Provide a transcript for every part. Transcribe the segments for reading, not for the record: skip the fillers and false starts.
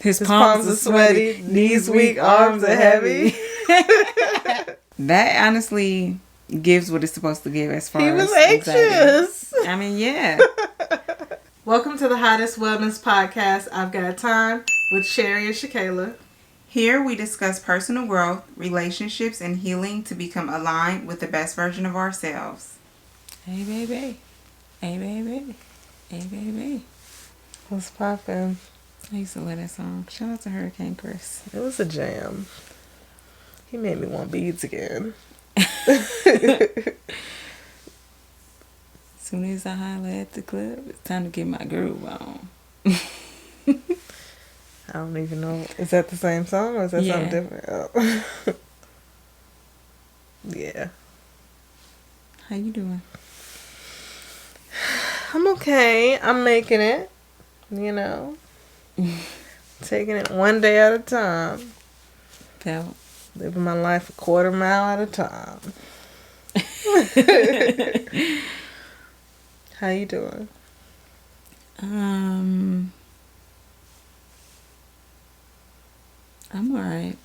His palms are sweaty, knees weak, arms are heavy. That honestly gives what it's supposed to give as far as he was anxious. I mean, yeah. Welcome to the Hottest Wellness Podcast. I've got time with Cherry and ShaKayla. Here we discuss personal growth, relationships, and healing to become aligned with the best version of ourselves. Hey, baby. Hey, baby. Hey, baby. What's poppin'? I used to love that song. Shout out to Hurricane Chris. It was a jam. He made me want beads again. Soon as I holler at the club, it's time to get my groove on. I don't even know. Is that the same song or is that something different? Oh. Yeah. How you doing? I'm okay. I'm making it. You know. Taking it one day at a time. Felt. Living my life a quarter mile at a time. How you doing? I'm alright.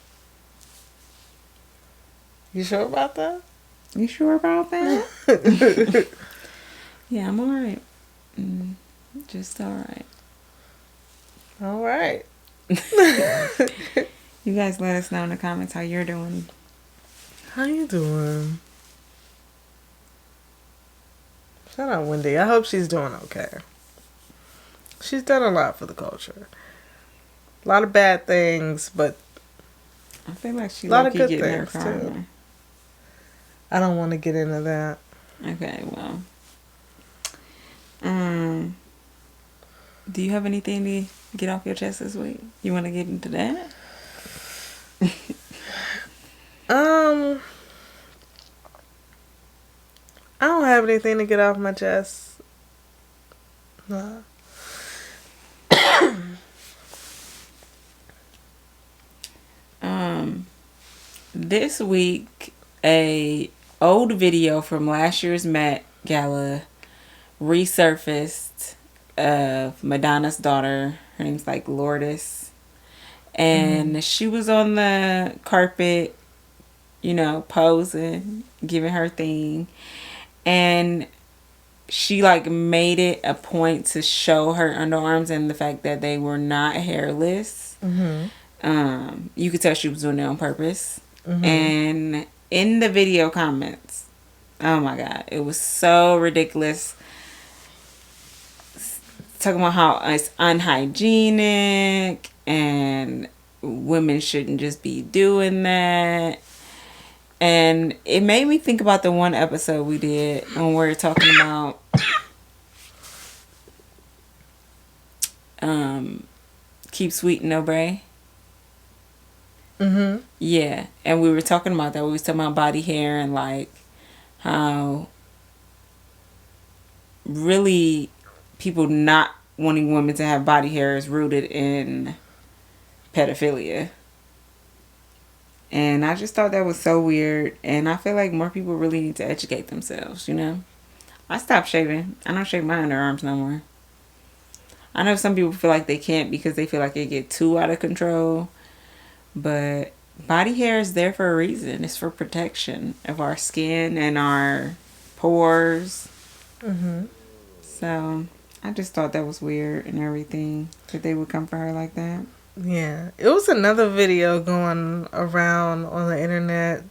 You sure about that? You sure about that? Yeah, I'm alright. Just alright. Alright. You guys let us know in the comments how you're doing. How you doing? Shout out Wendy. I hope she's doing okay. She's done a lot for the culture. A lot of bad things, but I feel like she's a lot of good things too. I don't want to get into that. Okay, well. Do you have anything to get off your chest this week? You want to get into that? I don't have anything to get off my chest. No. This week, a old video from last year's Met Gala resurfaced of Madonna's daughter. Her name's like Lourdes. And she was on the carpet, you know, posing, giving her thing. And she like made it a point to show her underarms and the fact that they were not hairless. You could tell she was doing it on purpose. And in the video comments, oh my God, it was so ridiculous. Talking about how it's unhygienic and women shouldn't just be doing that. And it made me think about the one episode we did when we were talking about Keep Sweet and No Bray. Yeah, and we were talking about that. We was talking about body hair and like how really people not wanting women to have body hair is rooted in pedophilia. And I just thought that was so weird. And I feel like more people really need to educate themselves, you know. I stopped shaving. I don't shave my underarms no more. I know some people feel like they can't because they feel like it get too out of control. But body hair is there for a reason. It's for protection of our skin and our pores. So I just thought that was weird and everything that they would come for her like that. Yeah. It was another video going around on the internet.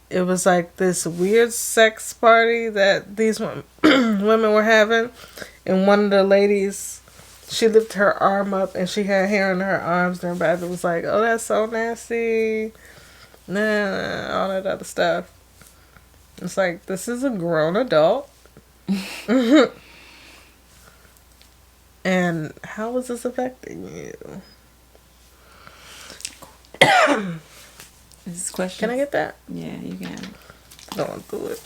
It was like this weird sex party that these women were having. And one of the ladies, she lifted her arm up and she had hair in her arms. And everybody was like, oh, that's so nasty. Nah, all that other stuff. It's like, this is a grown adult. And how is this affecting you? Is this question? Can I get that? Yeah, you can. Don't do it.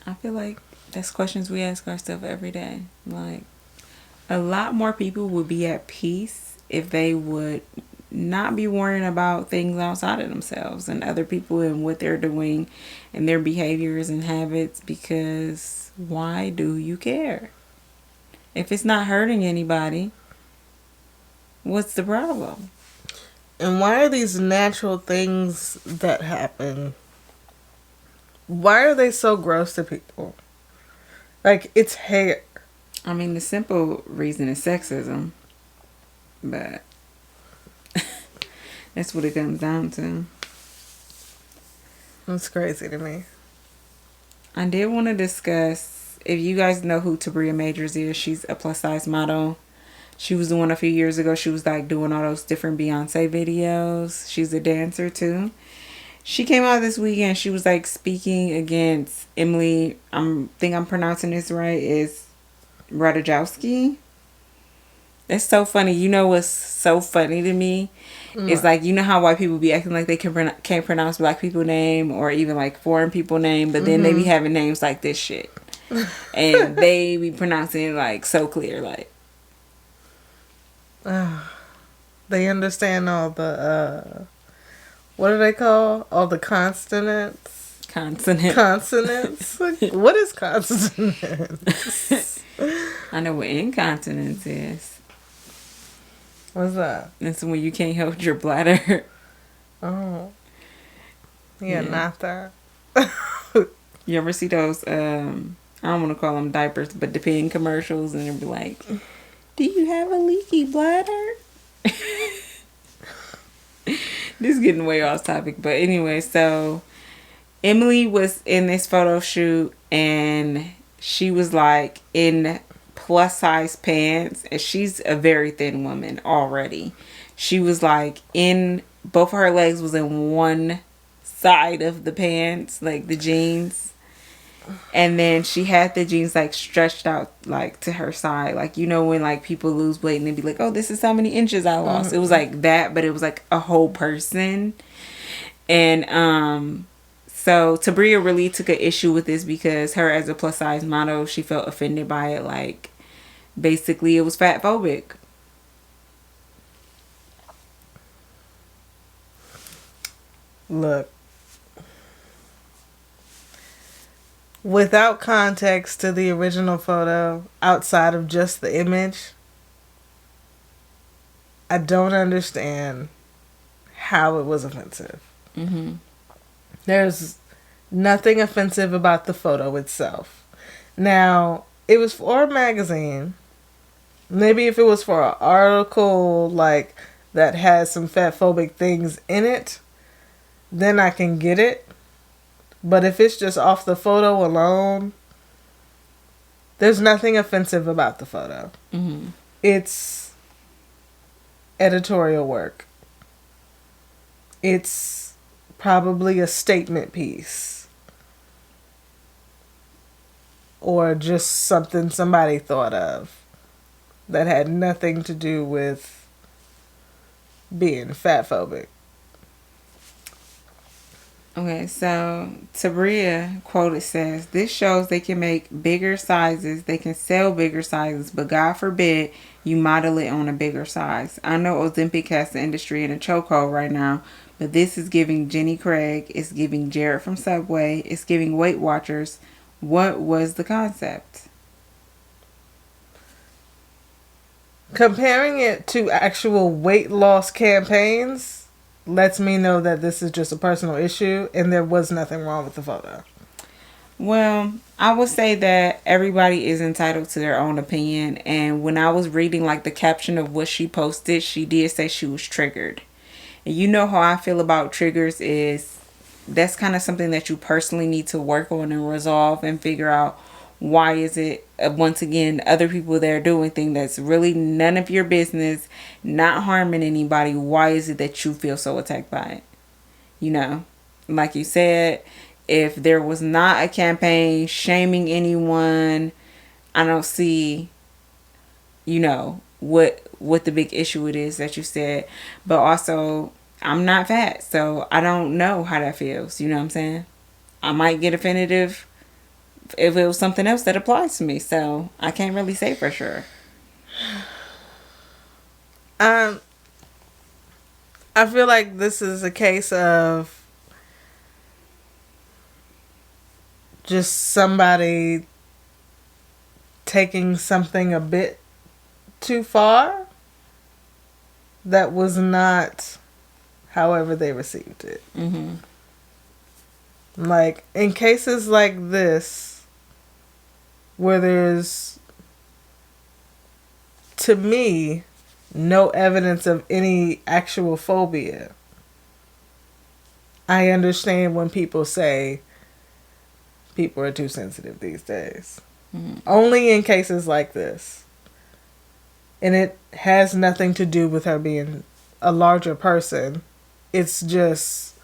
I feel like that's questions we ask ourselves every day. Like, a lot more people would be at peace if they would not be worrying about things outside of themselves and other people and what they're doing and their behaviors and habits, because why do you care? If it's not hurting anybody, what's the problem? And why are these natural things that happen, why are they so gross to people? Like, it's hair. I mean, the simple reason is sexism, but that's what it comes down to. It's crazy to me. I did want to discuss, if you guys know who Tabria Majors is, she's a plus size model. She was the one a few years ago. She was like doing all those different Beyonce videos. She's a dancer too. She came out this weekend. She was like speaking against Emily. Think I'm pronouncing this right. Is Ratajkowski. It's so funny. You know what's so funny to me? It's like, you know how white people be acting like they can't pronounce black people name or even like foreign people name, but then they be having names like this shit, and they be pronouncing it like so clear, like. They understand all the what do they call all the consonants? Consonants. What is consonants? I know what incontinence is. What's that? It's when you can't hold your bladder. Oh. Yeah, not that. You ever see those, I don't want to call them diapers, but Depend commercials, and they'll be like, do you have a leaky bladder? This is getting way off topic. But anyway, so Emily was in this photo shoot, and she was like in plus size pants, and she's a very thin woman already. She was like in, both of her legs was in one side of the pants, like the jeans, and then she had the jeans like stretched out like to her side, like, you know, when like people lose weight and they be like, oh, this is how many inches I lost. It was like that, but it was like a whole person. And so Tabria really took an issue with this because her, as a plus size model, she felt offended by it. Like, basically it was fat phobic. Look, without context to the original photo, outside of just the image, I don't understand how it was offensive. There's nothing offensive about the photo itself. Now, it was for a magazine. Maybe if it was for an article like that has some fat phobic things in it, then I can get it. But if it's just off the photo alone, there's nothing offensive about the photo. It's editorial work. It's probably a statement piece. Or just something somebody thought of that had nothing to do with being fat phobic. Okay, so Tabria quoted says, this shows they can make bigger sizes, they can sell bigger sizes, but God forbid you model it on a bigger size. I know Ozempic has the industry in a chokehold right now, but this is giving Jenny Craig, it's giving Jared from Subway, it's giving Weight Watchers. What was the concept? Comparing it to actual weight loss campaigns lets me know that this is just a personal issue and there was nothing wrong with the photo. Well, I would say that everybody is entitled to their own opinion. And when I was reading like the caption of what she posted, she did say she was triggered. And you know how I feel about triggers is that's kind of something that you personally need to work on and resolve and figure out why is it, once again, other people that are doing things that's really none of your business, not harming anybody. Why is it that you feel so attacked by it? You know, like you said, if there was not a campaign shaming anyone, I don't see, you know, what the big issue it is that you said. But also, I'm not fat, so I don't know how that feels. You know what I'm saying? I might get offended if it was something else that applies to me. So I can't really say for sure. I feel like this is a case of just somebody taking something a bit too far that was not however they received it. Mm-hmm. Like, in cases like this, where there's, to me, no evidence of any actual phobia, I understand when people say people are too sensitive these days. Mm-hmm. Only in cases like this. And it has nothing to do with her being a larger person. It's just,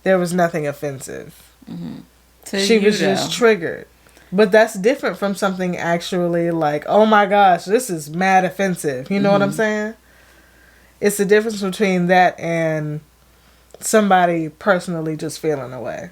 there was nothing offensive. Mm-hmm. She was just triggered. But that's different from something actually like, oh my gosh, this is mad offensive. You know what I'm saying? It's the difference between that and somebody personally just feeling away.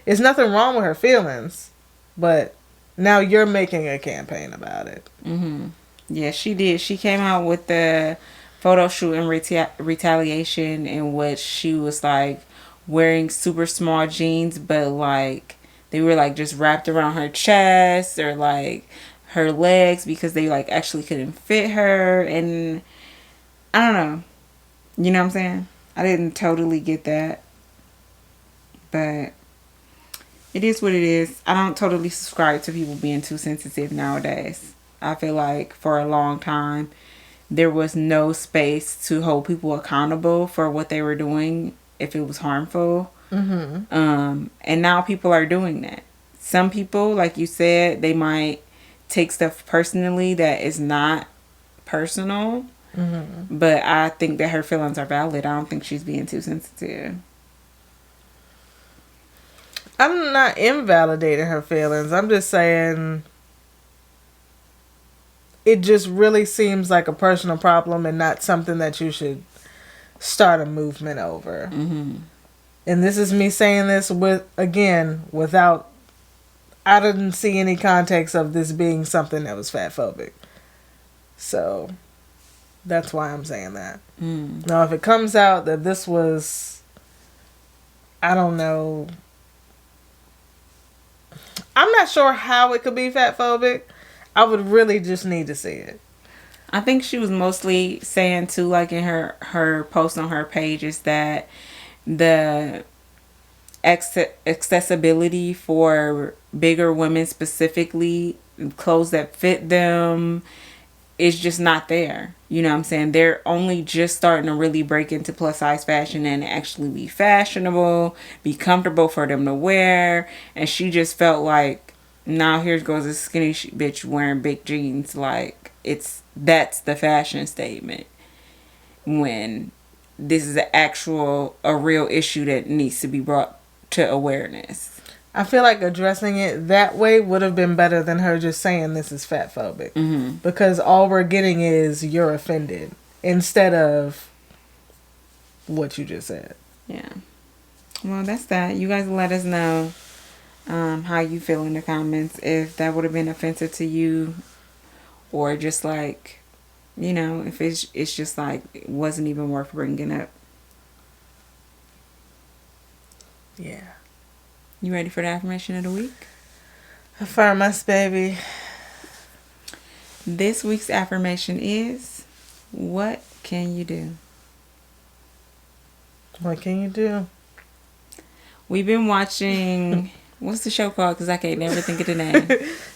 There's nothing wrong with her feelings, but now you're making a campaign about it. Mm-hmm. Yeah, she did. She came out with the photo shoot in retaliation in which she was like wearing super small jeans, but like they were like just wrapped around her chest or like her legs because they like actually couldn't fit her. And I don't know. You know what I'm saying? I didn't totally get that. But it is what it is. I don't totally subscribe to people being too sensitive nowadays. I feel like for a long time there was no space to hold people accountable for what they were doing if it was harmful. Mm-hmm. And now people are doing that. Some people, like you said, they might take stuff personally that is not personal. Mm-hmm. But I think that her feelings are valid. I don't think she's being too sensitive. I'm not invalidating her feelings. I'm just saying it just really seems like a personal problem and not something that you should start a movement over. Mm-hmm. And this is me saying this without, I didn't see any context of this being something that was fatphobic. So that's why I'm saying that. Mm. Now, if it comes out that this was, I don't know, I'm not sure how it could be fatphobic. I would really just need to see it. I think she was mostly saying too, like in her post on her page, is that the accessibility for bigger women, specifically clothes that fit them, is just not there. You know what I'm saying? They're only just starting to really break into plus size fashion and actually be fashionable, be comfortable for them to wear. And she just felt like, now here goes a skinny bitch wearing big jeans. Like, that's the fashion statement, when this is a real issue that needs to be brought to awareness. I feel like addressing it that way would have been better than her just saying this is fatphobic. Mm-hmm. Because all we're getting is you're offended instead of what you just said. Yeah. Well, that's that. You guys let us know how you feel in the comments, if that would have been offensive to you, or just like, you know, if it's just like it wasn't even worth bringing up. Yeah. You ready for the affirmation of the week? Affirm us, baby. This week's affirmation is, what can you do? What can you do? We've been watching, what's the show called? Because I can't never think of the name.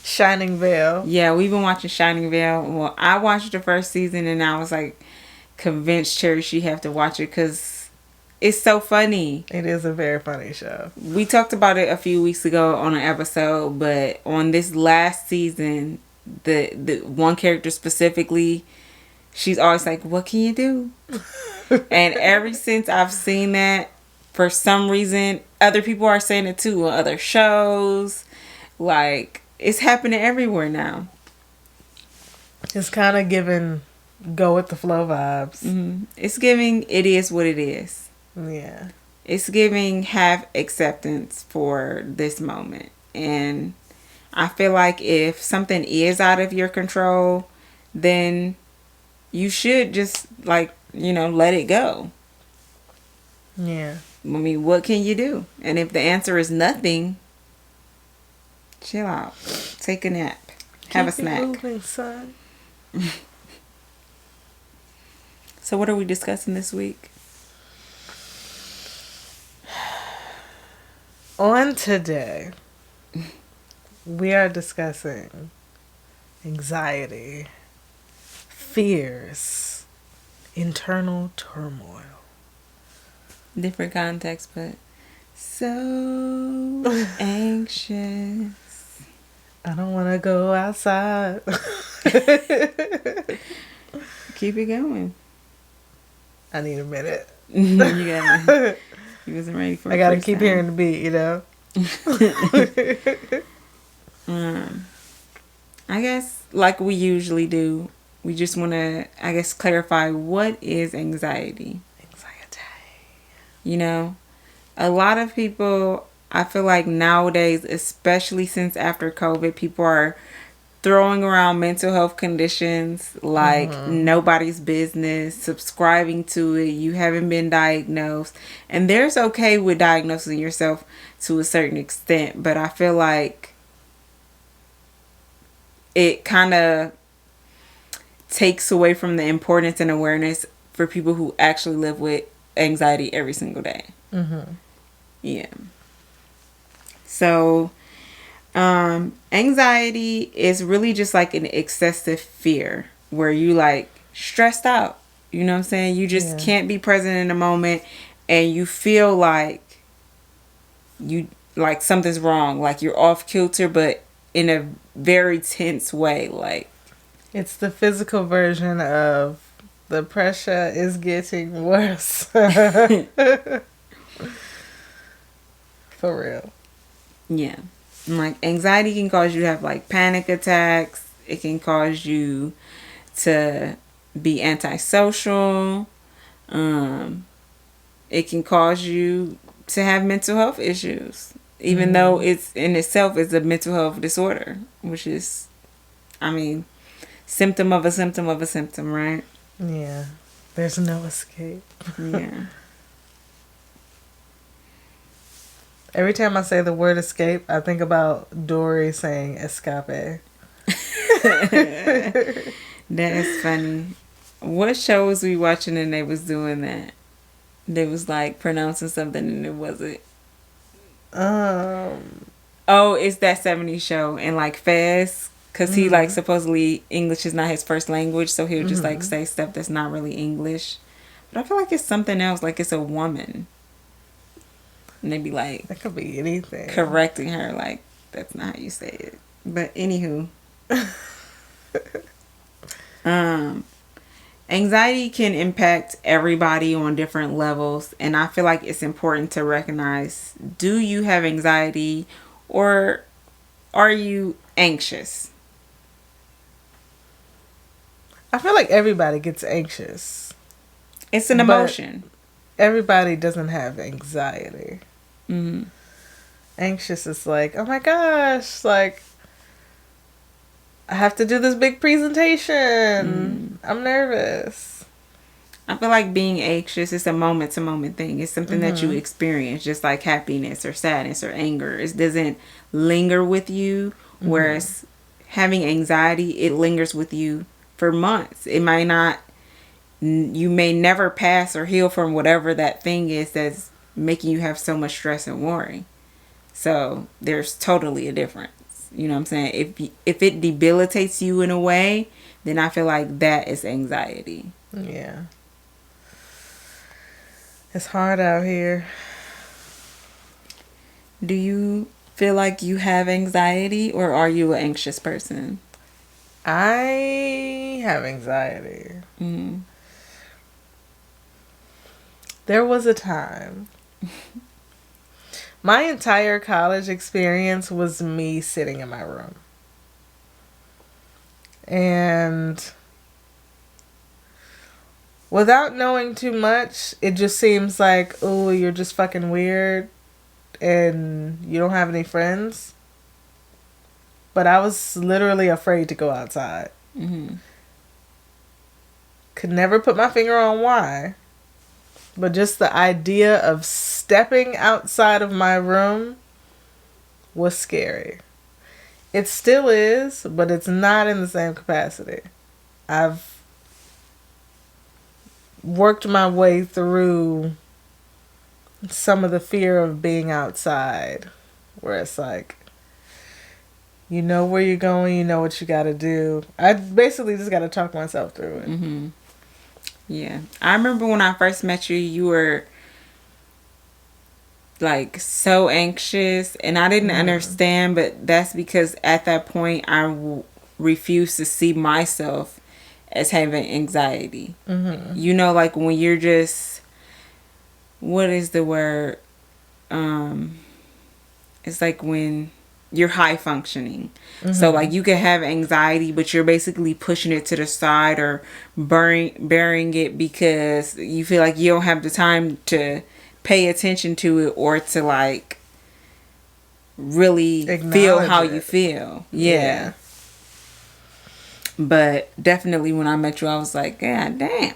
Shining Veil. Yeah, we've been watching Shining Veil. Well, I watched the first season and I was like convinced Cherry she have to watch it because it's so funny. It is a very funny show. We talked about it a few weeks ago on an episode, but on this last season, the one character specifically, she's always like, what can you do? And ever since I've seen that, for some reason, other people are saying it too on other shows. Like, it's happening everywhere now. It's kind of giving go with the flow vibes. Mm-hmm. It's giving, it is what it is. Yeah. It's giving have acceptance for this moment. And I feel like if something is out of your control, then you should just, like, you know, let it go. Yeah. I mean, what can you do? And if the answer is nothing, chill out. Take a nap. Have a Keep it snack. moving, son. So what are we discussing this week? On today, we are discussing anxiety, fears, internal turmoil. Different context, but so anxious. I don't want to go outside. Keep it going. I need a minute. You got me. You wasn't ready for it. I gotta keep hearing the beat, you know? I guess, like we usually do, we just want to, I guess, clarify what is anxiety. Anxiety. You know, a lot of people, I feel like nowadays, especially since after COVID, people are throwing around mental health conditions like nobody's business, subscribing to it. You haven't been diagnosed. And there's okay with diagnosing yourself to a certain extent, but I feel like it kind of takes away from the importance and awareness for people who actually live with anxiety every single day. Yeah. So anxiety is really just like an excessive fear where you like stressed out. You know what I'm saying? You just can't be present in the moment, and you feel like you like something's wrong, like you're off kilter, but in a very tense way. Like It's the physical version of the pressure is getting worse. For real. Yeah. Like anxiety can cause you to have like panic attacks. It can cause you to be antisocial. It can cause you to have mental health issues, even though it's in itself is a mental health disorder, which is, I mean, symptom of a symptom of a symptom, right? Yeah. There's no escape. Yeah. Every time I say the word escape, I think about Dory saying escape. That is funny. What show was we watching and they was doing that? They was like pronouncing something and it wasn't. Oh, it's that 70s show. And like Fez, because he like supposedly English is not his first language, so he'll just like say stuff that's not really English. But I feel like it's something else, like it's a woman. And they be like, that could be anything. Correcting her, like, that's not how you say it. But anywho. Anxiety can impact everybody on different levels, and I feel like it's important to recognize, do you have anxiety or are you anxious? I feel like everybody gets anxious. It's an emotion. Everybody doesn't have anxiety. Anxious is like, oh my gosh, like I have to do this big presentation. I'm nervous. I feel like being anxious is a moment to moment thing. It's something that you experience, just like happiness or sadness or anger. It doesn't linger with you. Whereas having anxiety, it lingers with you for months. It might not, you may never pass or heal from whatever that thing is that's making you have so much stress and worry. So there's totally a difference. You know what I'm saying? If it debilitates you in a way, then I feel like that is anxiety. Yeah. It's hard out here. Do you feel like you have anxiety, or are you an anxious person? I have anxiety. There was a time. My entire college experience was me sitting in my room. And without knowing too much, it just seems like, oh, you're just fucking weird and you don't have any friends. But I was literally afraid to go outside. Could never put my finger on why. But just the idea of stepping outside of my room was scary. It still is, but it's not in the same capacity. I've worked my way through some of the fear of being outside, where it's like, you know where you're going, you know what you got to do. I basically just got to talk myself through it. Mm-hmm. Yeah. I remember when I first met you, you were like so anxious, and I didn't understand, but that's because at that point I refused to see myself as having anxiety. You know, like when you're just, what is the word? It's like when you're high functioning. So like you can have anxiety, but you're basically pushing it to the side or burying it because you feel like you don't have the time to pay attention to it or to like really feel how you feel. Yeah. But definitely when I met you, I was like, God damn.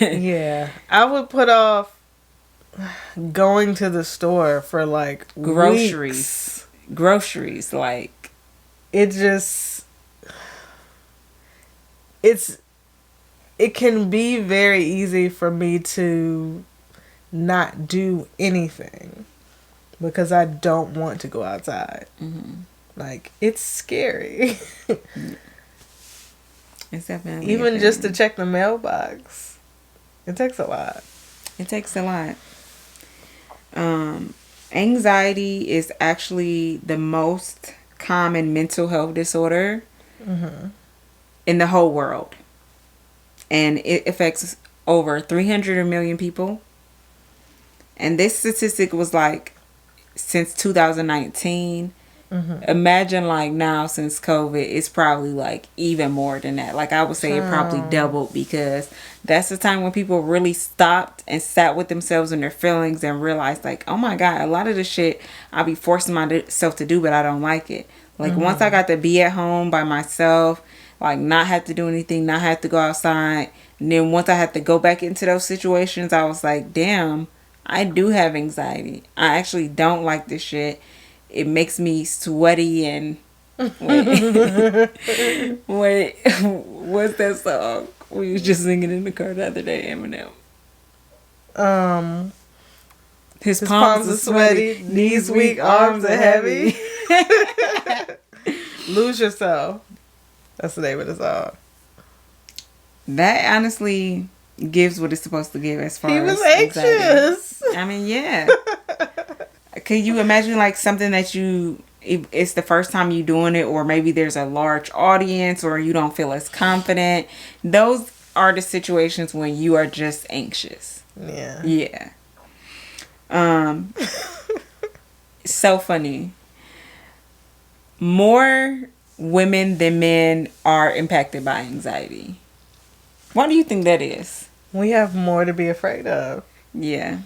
Yeah. I would put off going to the store for like groceries. Groceries, like it can be very easy for me to not do anything because I don't want to go outside. Like, it's scary. It's definitely even just to check the mailbox. It takes a lot. It takes a lot. Anxiety is actually the most common mental health disorder in the whole world. And it affects over 300 million people. And this statistic was like since 2019. Imagine like now since COVID, it's probably like even more than that. Like I would say it probably doubled because that's the time when people really stopped and sat with themselves and their feelings and realized like, oh my God, a lot of the shit I be forcing myself to do, but I don't like it. Like once I got to be at home by myself, like not have to do anything, not have to go outside. And then once I had to go back into those situations, I was like, damn, I do have anxiety. I actually don't like this shit. It makes me sweaty and wait, what's that song we was just singing in the car the other day? Eminem. His palms are sweaty, knees weak, arms are heavy. Lose Yourself. That's the name of the song. That honestly gives what it's supposed to give as far as he was anxious. Anxiety. I mean, yeah. Can you imagine like something that it's the first time you doing it, or maybe there's a large audience, or you don't feel as confident? Those are the situations when you are just anxious. Yeah. Yeah. So funny. More women than men are impacted by anxiety. Why do you think that is? We have more to be afraid of. Yeah.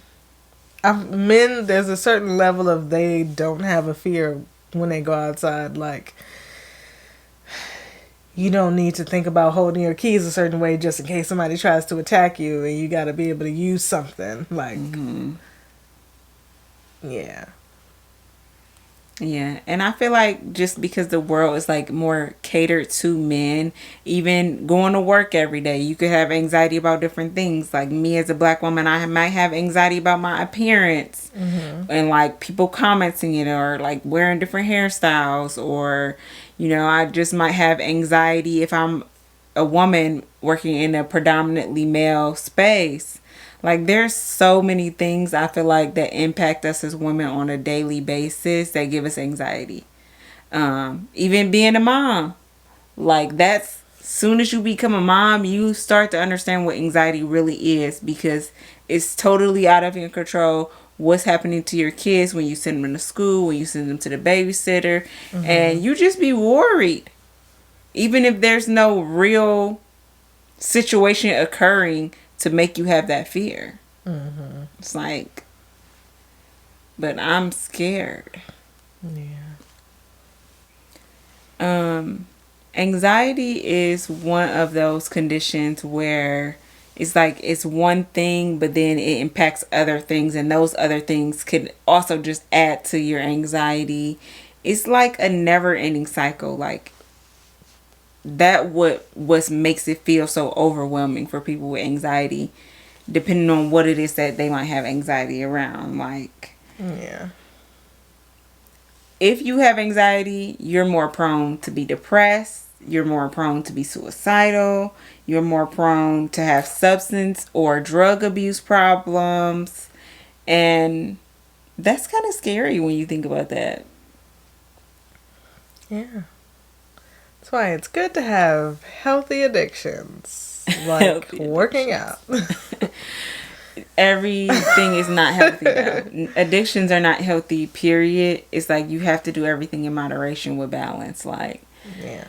Men, there's a certain level of they don't have a fear when they go outside. Like, you don't need to think about holding your keys a certain way just in case somebody tries to attack you, and you got to be able to use something. Like, yeah. Yeah, and I feel like just because the world is like more catered to men, even going to work every day, you could have anxiety about different things. Like me as a black woman, I might have anxiety about my appearance and like people commenting it, or like wearing different hairstyles, or you know, I just might have anxiety if I'm a woman working in a predominantly male space. Like, there's so many things I feel like that impact us as women on a daily basis that give us anxiety. Even being a mom. Like, that's, soon as you become a mom, you start to understand what anxiety really is, because it's totally out of your control what's happening to your kids when you send them to school, when you send them to the babysitter. And you just be worried. Even if there's no real situation occurring to make you have that fear. It's like, but I'm scared. Anxiety is one of those conditions where it's like it's one thing, but then it impacts other things, and those other things could also just add to your anxiety. It's like a never ending cycle. Like what makes it feel so overwhelming for people with anxiety, depending on what it is that they might have anxiety around. Like, Yeah. if you have anxiety, you're more prone to be depressed, you're more prone to be suicidal, you're more prone to have substance or drug abuse problems, and that's kind of scary when you think about that. Yeah. That's why it's good to have healthy addictions, like Healthy working out. Everything is not healthy though. Addictions are not healthy, period. It's like you have to do everything in moderation with balance. Like, Yeah.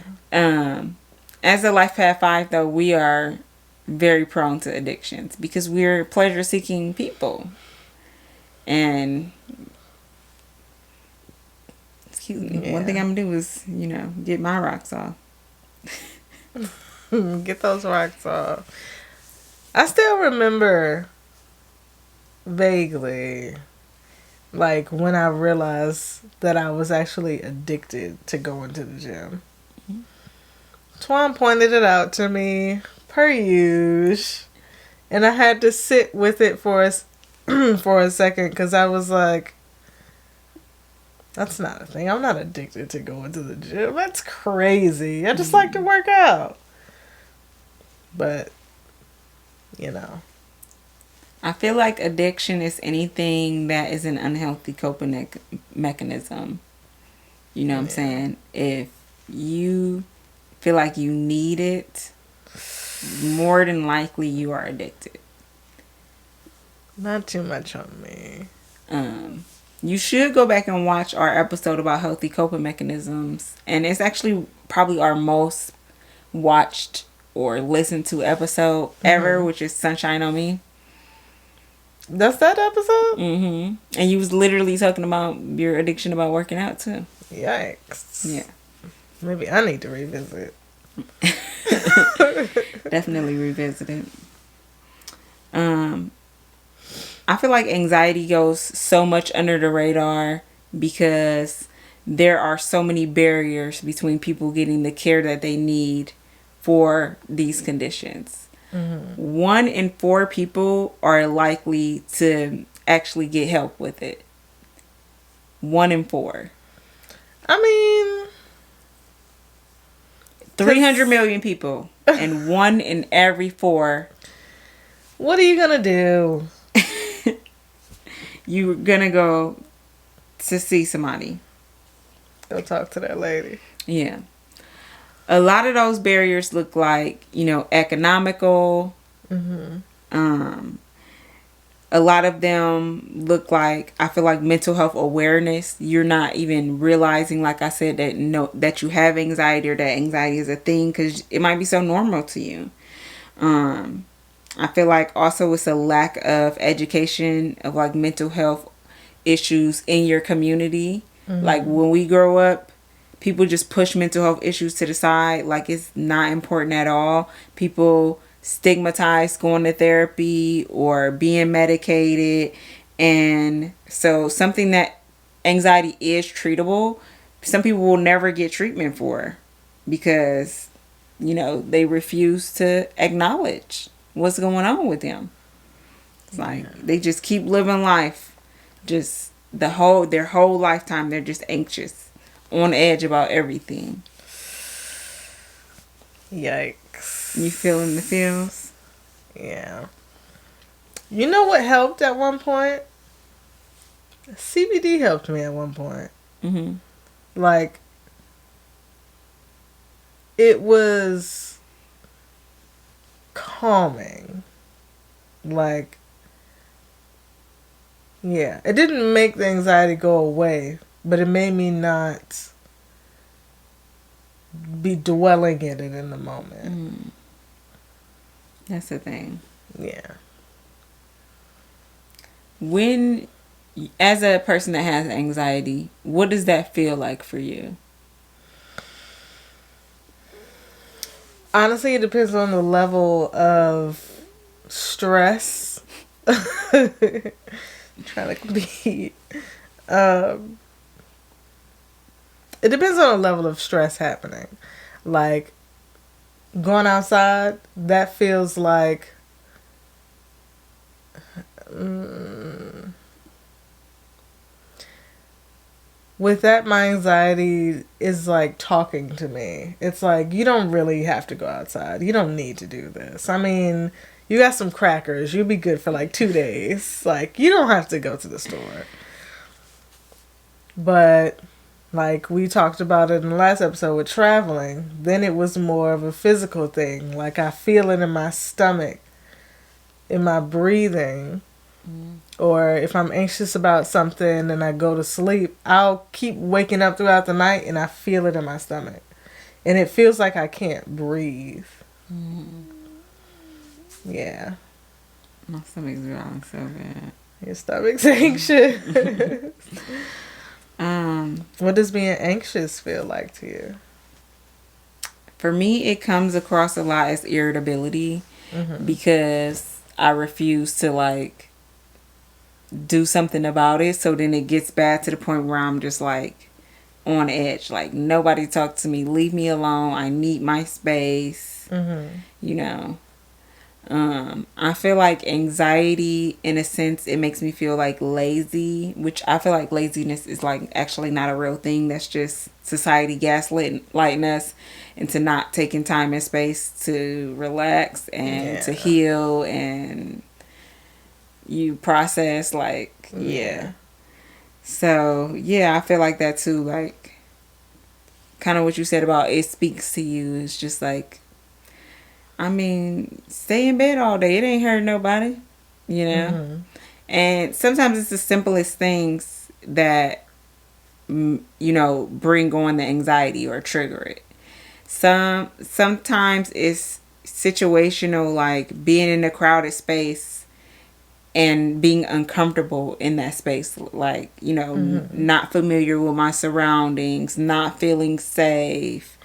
as a Life Path 5 though, we are very prone to addictions because we're pleasure seeking people. And excuse me, one thing I'm gonna do is, get my rocks off. Get those rocks off. I still remember vaguely, like, when I realized that I was actually addicted to going to the gym. Twan pointed it out to me, per usual, and I had to sit with it for a second, because I was like, that's not a thing. I'm not addicted to going to the gym. That's crazy. I just like to work out. But, I feel like addiction is anything that is an unhealthy coping mechanism. You know what I'm saying? If you feel like you need it, more than likely you are addicted. Not too much on me. You should go back and watch our episode about healthy coping mechanisms. And it's actually probably our most watched or listened to episode ever, which is Sunshine on Me. That's that episode? Mm-hmm. And you was literally talking about your addiction about working out too. Yikes. Yeah. Maybe I need to revisit. Definitely revisit it. I feel like anxiety goes so much under the radar because there are so many barriers between people getting the care that they need for these conditions. 1 in 4 people are likely to actually get help with it. 1 in 4. I mean, 300 million people, and 1 in every 4. What are you gonna do? You're gonna go to see somebody. Go talk to that lady. Yeah. A lot of those barriers look like, economical. A lot of them look like, I feel like, mental health awareness. You're not even realizing, like I said, that you have anxiety or that anxiety is a thing because it might be so normal to you. I feel like also it's a lack of education of like mental health issues in your community. Like when we grow up, people just push mental health issues to the side like it's not important at all. People stigmatize going to therapy or being medicated. And so something that anxiety is treatable, some people will never get treatment for because, they refuse to acknowledge what's going on with them. It's like they just keep living life, just their whole lifetime they're just anxious, on edge about everything. Yikes. You feeling the feels? Yeah. You know what helped at one point? CBD helped me at one point. Like, it was calming. Like, yeah, it didn't make the anxiety go away, but it made me not be dwelling in it in the moment. That's the thing. Yeah. When, as a person that has anxiety, what does that feel like for you? Honestly, it depends on the level of stress. Trying to be. It depends on the level of stress happening. Like, going outside, that feels like... with that, my anxiety is like talking to me. It's like, you don't really have to go outside. You don't need to do this. I mean, you got some crackers. You'll be good for like 2 days. Like, you don't have to go to the store. But, like we talked about it in the last episode with traveling, then it was more of a physical thing. Like, I feel it in my stomach, in my breathing. Or if I'm anxious about something and I go to sleep, I'll keep waking up throughout the night and I feel it in my stomach. And it feels like I can't breathe. Yeah. My stomach's growling so bad. Your stomach's anxious. What does being anxious feel like to you? For me, it comes across a lot as irritability because I refuse to, like, do something about it. So then it gets bad to the point where I'm just, like, on edge. Like, nobody talk to me. Leave me alone. I need my space. You know. I feel like anxiety, in a sense, it makes me feel like lazy, which I feel like laziness is like actually not a real thing. That's just society gaslighting us into not taking time and space to relax and to heal and you process, like, So, yeah, I feel like that too. Like, kind of what you said about it speaks to you. It's just like, I mean, stay in bed all day. It ain't hurt nobody, you know? And sometimes it's the simplest things that, you know, bring on the anxiety or trigger it. Sometimes it's situational, like being in a crowded space and being uncomfortable in that space. Like, you know, not familiar with my surroundings, not feeling safe.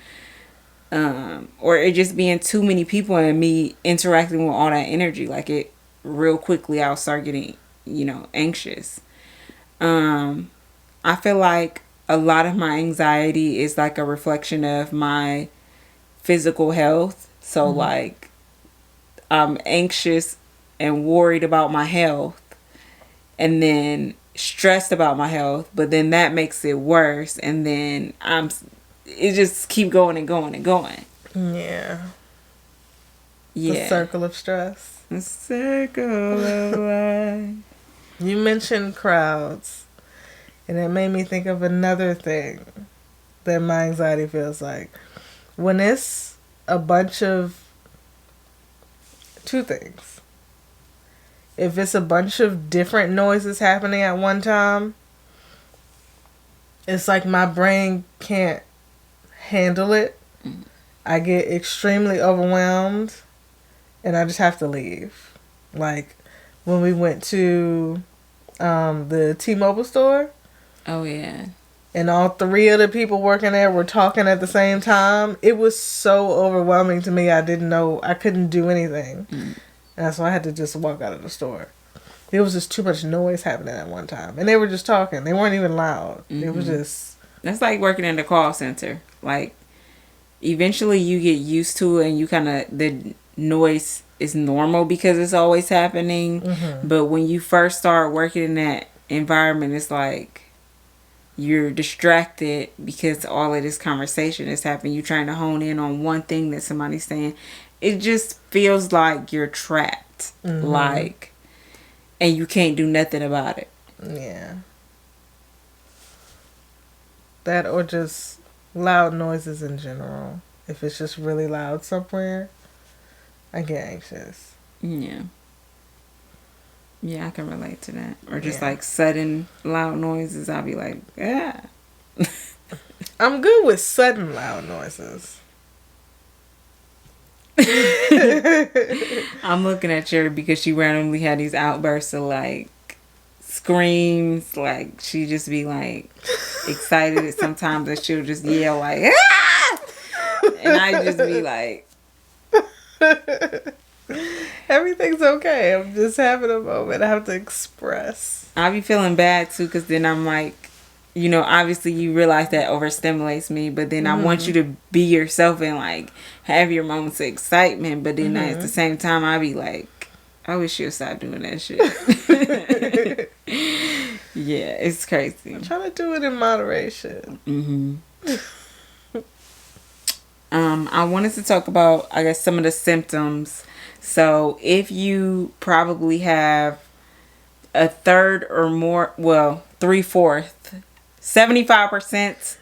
Or it just being too many people and me interacting with all that energy, like it real quickly I'll start getting, you know, anxious. I feel like a lot of my anxiety is like a reflection of my physical health. So like I'm anxious and worried about my health and then stressed about my health, but then that makes it worse and then it just keep going and going and going. Yeah. The circle of stress. The circle of life. You mentioned crowds, and it made me think of another thing that my anxiety feels like. When it's a bunch of two things. If it's a bunch of different noises happening at one time, it's like my brain can't handle it. I get extremely overwhelmed and I just have to leave. Like when we went to the T-Mobile store. Oh yeah. And all three of the people working there were talking at the same time. It was so overwhelming to me. I couldn't do anything. And so I had to just walk out of the store. There was just too much noise happening at one time. And they were just talking. They weren't even loud. It was just... That's like working in the call center. Like, eventually you get used to it and you kind of... The noise is normal because it's always happening. But when you first start working in that environment, it's like... You're distracted because all of this conversation is happening. You're trying to hone in on one thing that somebody's saying. It just feels like you're trapped. Like... And you can't do nothing about it. Yeah. That or just loud noises in general. If it's just really loud somewhere, I get anxious. Yeah. Yeah, I can relate to that. Or just like sudden loud noises, I'll be like, ah. I'm good with sudden loud noises. I'm looking at Cherry because she randomly had these outbursts of like screams, like she just be like excited sometimes that she'll just yell like ah! And I just be like Everything's okay. I'm just having a moment. I have to express. I be feeling bad too, because then I'm like, you know, obviously you realize that overstimulates me, but then I want you to be yourself and like have your moments of excitement, but then at the same time I be like, I wish you'd stop doing that shit. Yeah, it's crazy. I'm trying to do it in moderation. I wanted to talk about, I guess, some of the symptoms. So if you probably have a third or more, well, 3/4, 75%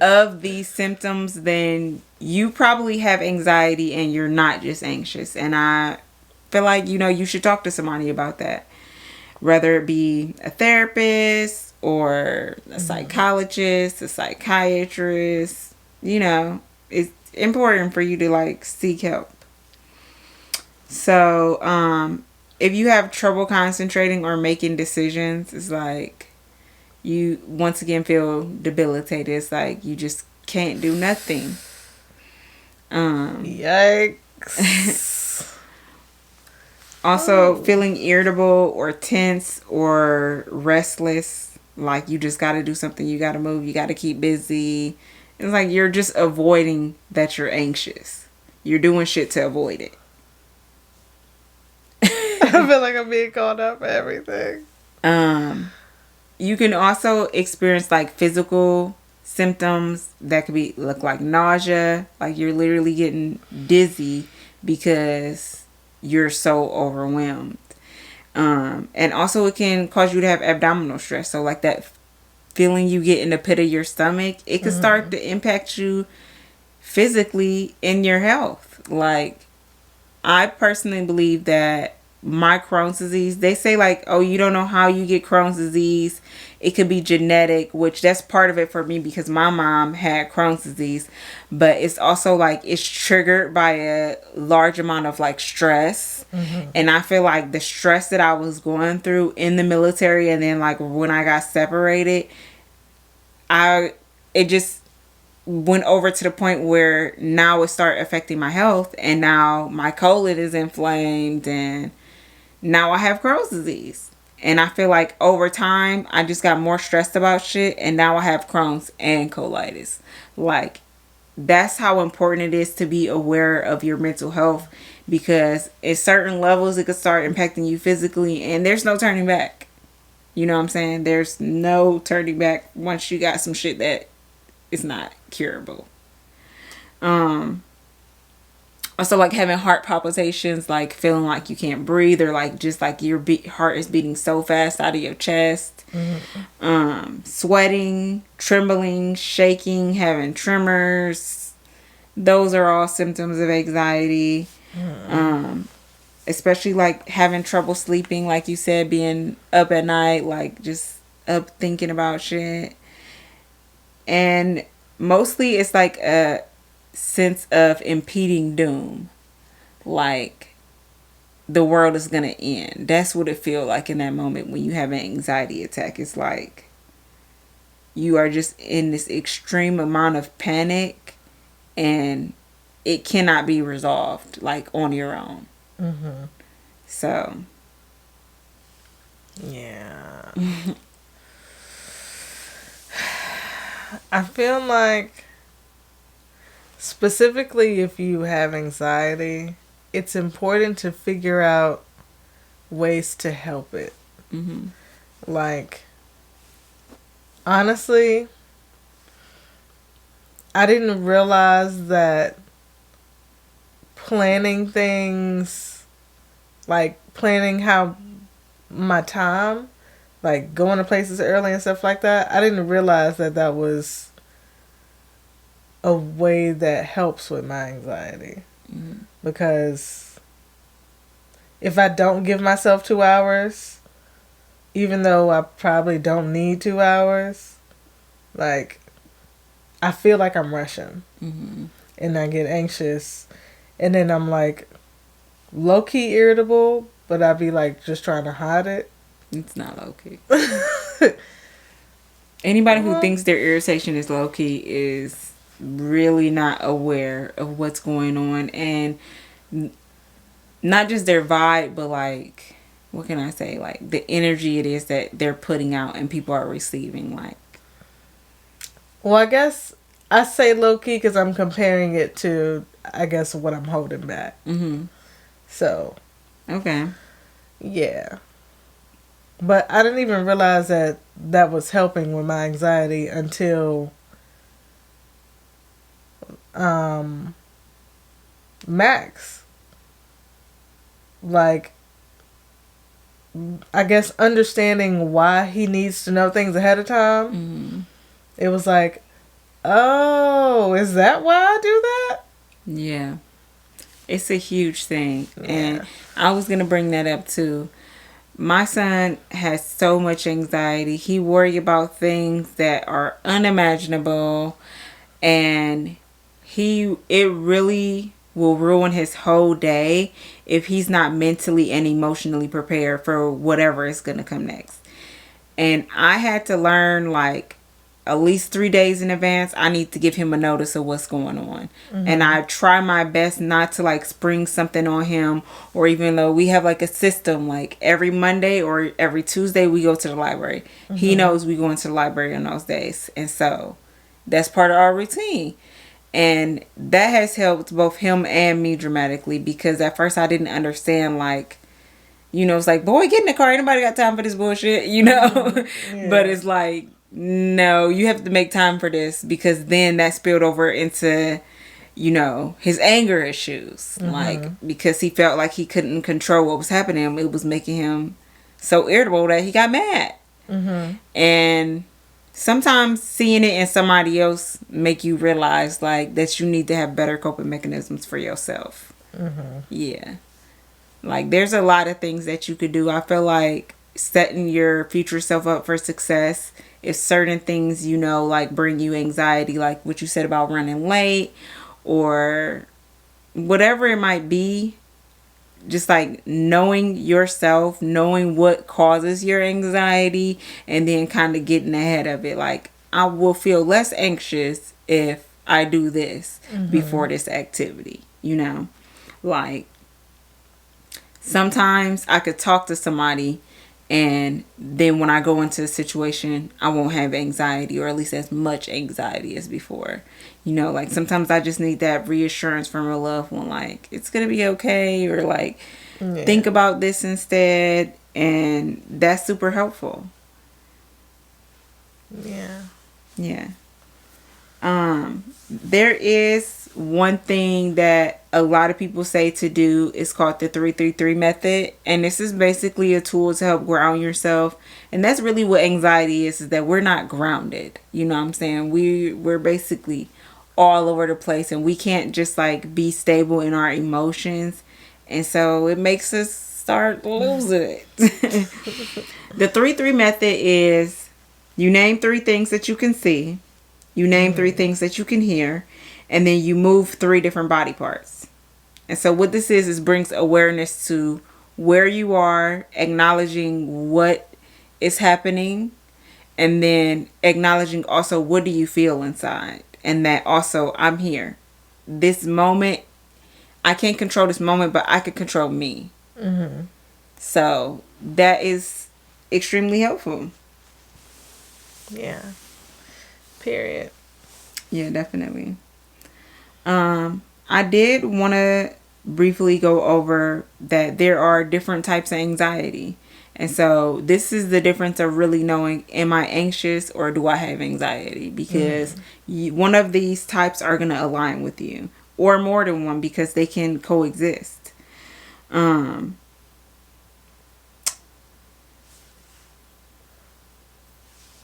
of these symptoms, then you probably have anxiety and you're not just anxious. And I feel like, you know, you should talk to somebody about that, whether it be a therapist or a psychologist, a psychiatrist. You know, it's important for you to like seek help. So, if you have trouble concentrating or making decisions, it's like you once again feel debilitated. It's like you just can't do nothing. Yikes. Also, feeling irritable or tense or restless, like you just got to do something, you got to move, you got to keep busy. It's like you're just avoiding that you're anxious. You're doing shit to avoid it. I feel like I'm being called out for everything. You can also experience like physical symptoms that could look like nausea, like you're literally getting dizzy because you're so overwhelmed. And also it can cause you to have abdominal stress. So like that feeling you get in the pit of your stomach, it can start to impact you physically in your health. Like, I personally believe that my Crohn's disease, they say like, oh, you don't know how you get Crohn's disease. It could be genetic, which that's part of it for me because my mom had Crohn's disease. But it's also like it's triggered by a large amount of like stress. And I feel like the stress that I was going through in the military and then like when I got separated, it just went over to the point where now it started affecting my health, and now my colon is inflamed, and now I have Crohn's disease. And I feel like over time I just got more stressed about shit, and now I have Crohn's and colitis. Like, that's how important it is to be aware of your mental health, because at certain levels it could start impacting you physically and there's no turning back. You know what I'm saying? There's no turning back once you got some shit that is not curable. Also, like having heart palpitations, like feeling like you can't breathe, or like just like your heart is beating so fast out of your chest. Sweating, trembling, shaking, having tremors. Those are all symptoms of anxiety. Especially like having trouble sleeping, like you said, being up at night, like just up thinking about shit. And mostly it's like a sense of impending doom, like the world is gonna end. That's what it feels like in that moment when you have an anxiety attack. It's like you are just in this extreme amount of panic and it cannot be resolved like on your own. So yeah. I feel like specifically if you have anxiety, it's important to figure out ways to help it. Like, honestly, I didn't realize that planning things, like planning how my time, like going to places early and stuff like that, I didn't realize that that was a way that helps with my anxiety. Because if I don't give myself 2 hours, even though I probably don't need 2 hours, like, I feel like I'm rushing. And I get anxious. And then I'm like low-key irritable, but I'd be like just trying to hide it. it's not low-key. Anybody who thinks their irritation is low-key is really not aware of what's going on. And not just their vibe, but like, what can I say? Like the energy it is that they're putting out and people are receiving. Like, Well, I guess I say low key because I'm comparing it to, I guess, what I'm holding back. So, okay. yeah. But I didn't even realize that that was helping with my anxiety until Max. Like, I guess understanding why he needs to know things ahead of time. It was like, oh, is that why I do that? Yeah. It's a huge thing. Yeah. And I was going to bring that up too. My son has so much anxiety. He worries about things that are unimaginable, and it really will ruin his whole day if he's not mentally and emotionally prepared for whatever is going to come next. And I had to learn, like, at least 3 days in advance, I need to give him a notice of what's going on. And I try my best not to like spring something on him, or even though we have like a system, like every Monday or every Tuesday we go to the library. He knows we go into the library on those days. And so that's part of our routine. And that has helped both him and me dramatically, because at first I didn't understand, like, it's like, boy, get in the car. Ain't nobody got time for this bullshit, Yeah. But it's like, no, you have to make time for this, because then that spilled over into, his anger issues. Like, because he felt like he couldn't control what was happening. It was making him so irritable that he got mad. And sometimes seeing it in somebody else make you realize, like, that you need to have better coping mechanisms for yourself. Yeah. Like, there's a lot of things that you could do. I feel like setting your future self up for success, if certain things, like bring you anxiety, like what you said about running late or whatever it might be, just like knowing yourself, knowing what causes your anxiety, and then kind of getting ahead of it. Like, I will feel less anxious if I do this before this activity, like, sometimes I could talk to somebody, and then when I go into a situation, I won't have anxiety, or at least as much anxiety as before. Like, sometimes I just need that reassurance from a loved one, like, it's going to be okay, or like, think about this instead. And that's super helpful. Yeah. There is one thing that a lot of people say to do. Is called the 3-3-3 method, and this is basically a tool to help ground yourself. And that's really what anxiety is that we're not grounded. You know what I'm saying? We're basically all over the place, and we can't just like be stable in our emotions, and so it makes us start losing it. The 3-3 method is, you name 3 things that you can see, you name 3 things that you can hear, and then you move 3 different body parts. And so what this is brings awareness to where you are, acknowledging what is happening, and then acknowledging also what do you feel inside, and that also, I'm here. This moment, I can't control this moment, but I can control me. So that is extremely helpful. Yeah. Period. Yeah, definitely. I did want to briefly go over that there are different types of anxiety. And so this is the difference of really knowing, am I anxious or do I have anxiety? Because one of these types are going to align with you, or more than one, because they can coexist.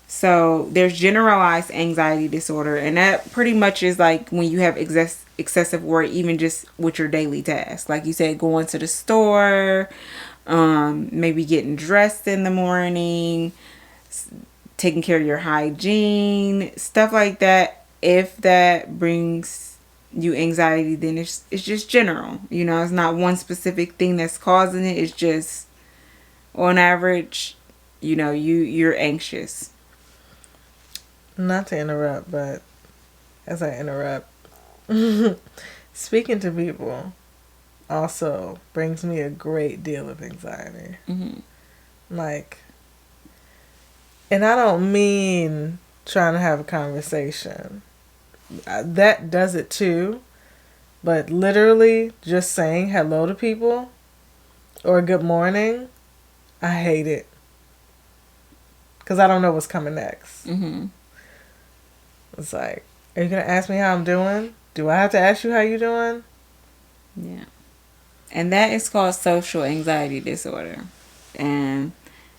So there's generalized anxiety disorder, and that pretty much is like when you have excessive worry, even just with your daily tasks. Like you said, going to the store, maybe getting dressed in the morning, taking care of your hygiene, stuff like that. If that brings you anxiety, then it's just general. It's not one specific thing that's causing it. It's just, on average, you're anxious. Not to interrupt, but as I interrupt, speaking to people, also brings me a great deal of anxiety. Mm-hmm. Like, and I don't mean trying to have a conversation. That does it too. But literally just saying hello to people or good morning, I hate it. Because I don't know what's coming next. Mm-hmm. It's like, are you going to ask me how I'm doing? Do I have to ask you how you're doing? Yeah. And that is called social anxiety disorder. And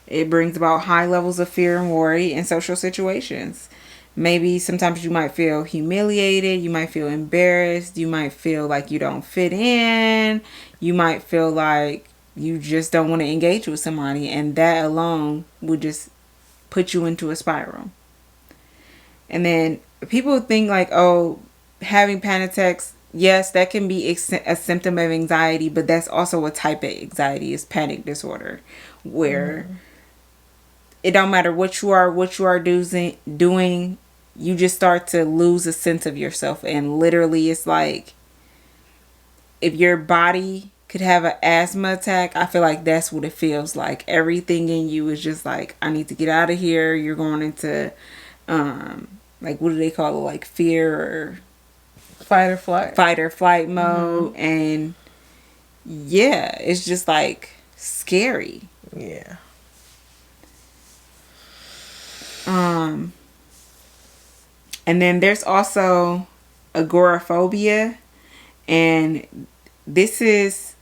it brings about high levels of fear and worry in social situations. Maybe sometimes you might feel humiliated, you might feel embarrassed, you might feel like you don't fit in, you might feel like you just don't want to engage with somebody, and that alone would just put you into a spiral. And then people think like, oh, having panic attacks, yes, that can be a symptom of anxiety, but that's also a type of anxiety, is panic disorder, where it don't matter what you are doing, you just start to lose a sense of yourself. And literally, it's like if your body could have an asthma attack, I feel like that's what it feels like. Everything in you is just like, I need to get out of here. You're going into like, what do they call it, like fear or Fight or flight mode. And yeah, it's just like scary. Yeah. And then there's also agoraphobia, and this is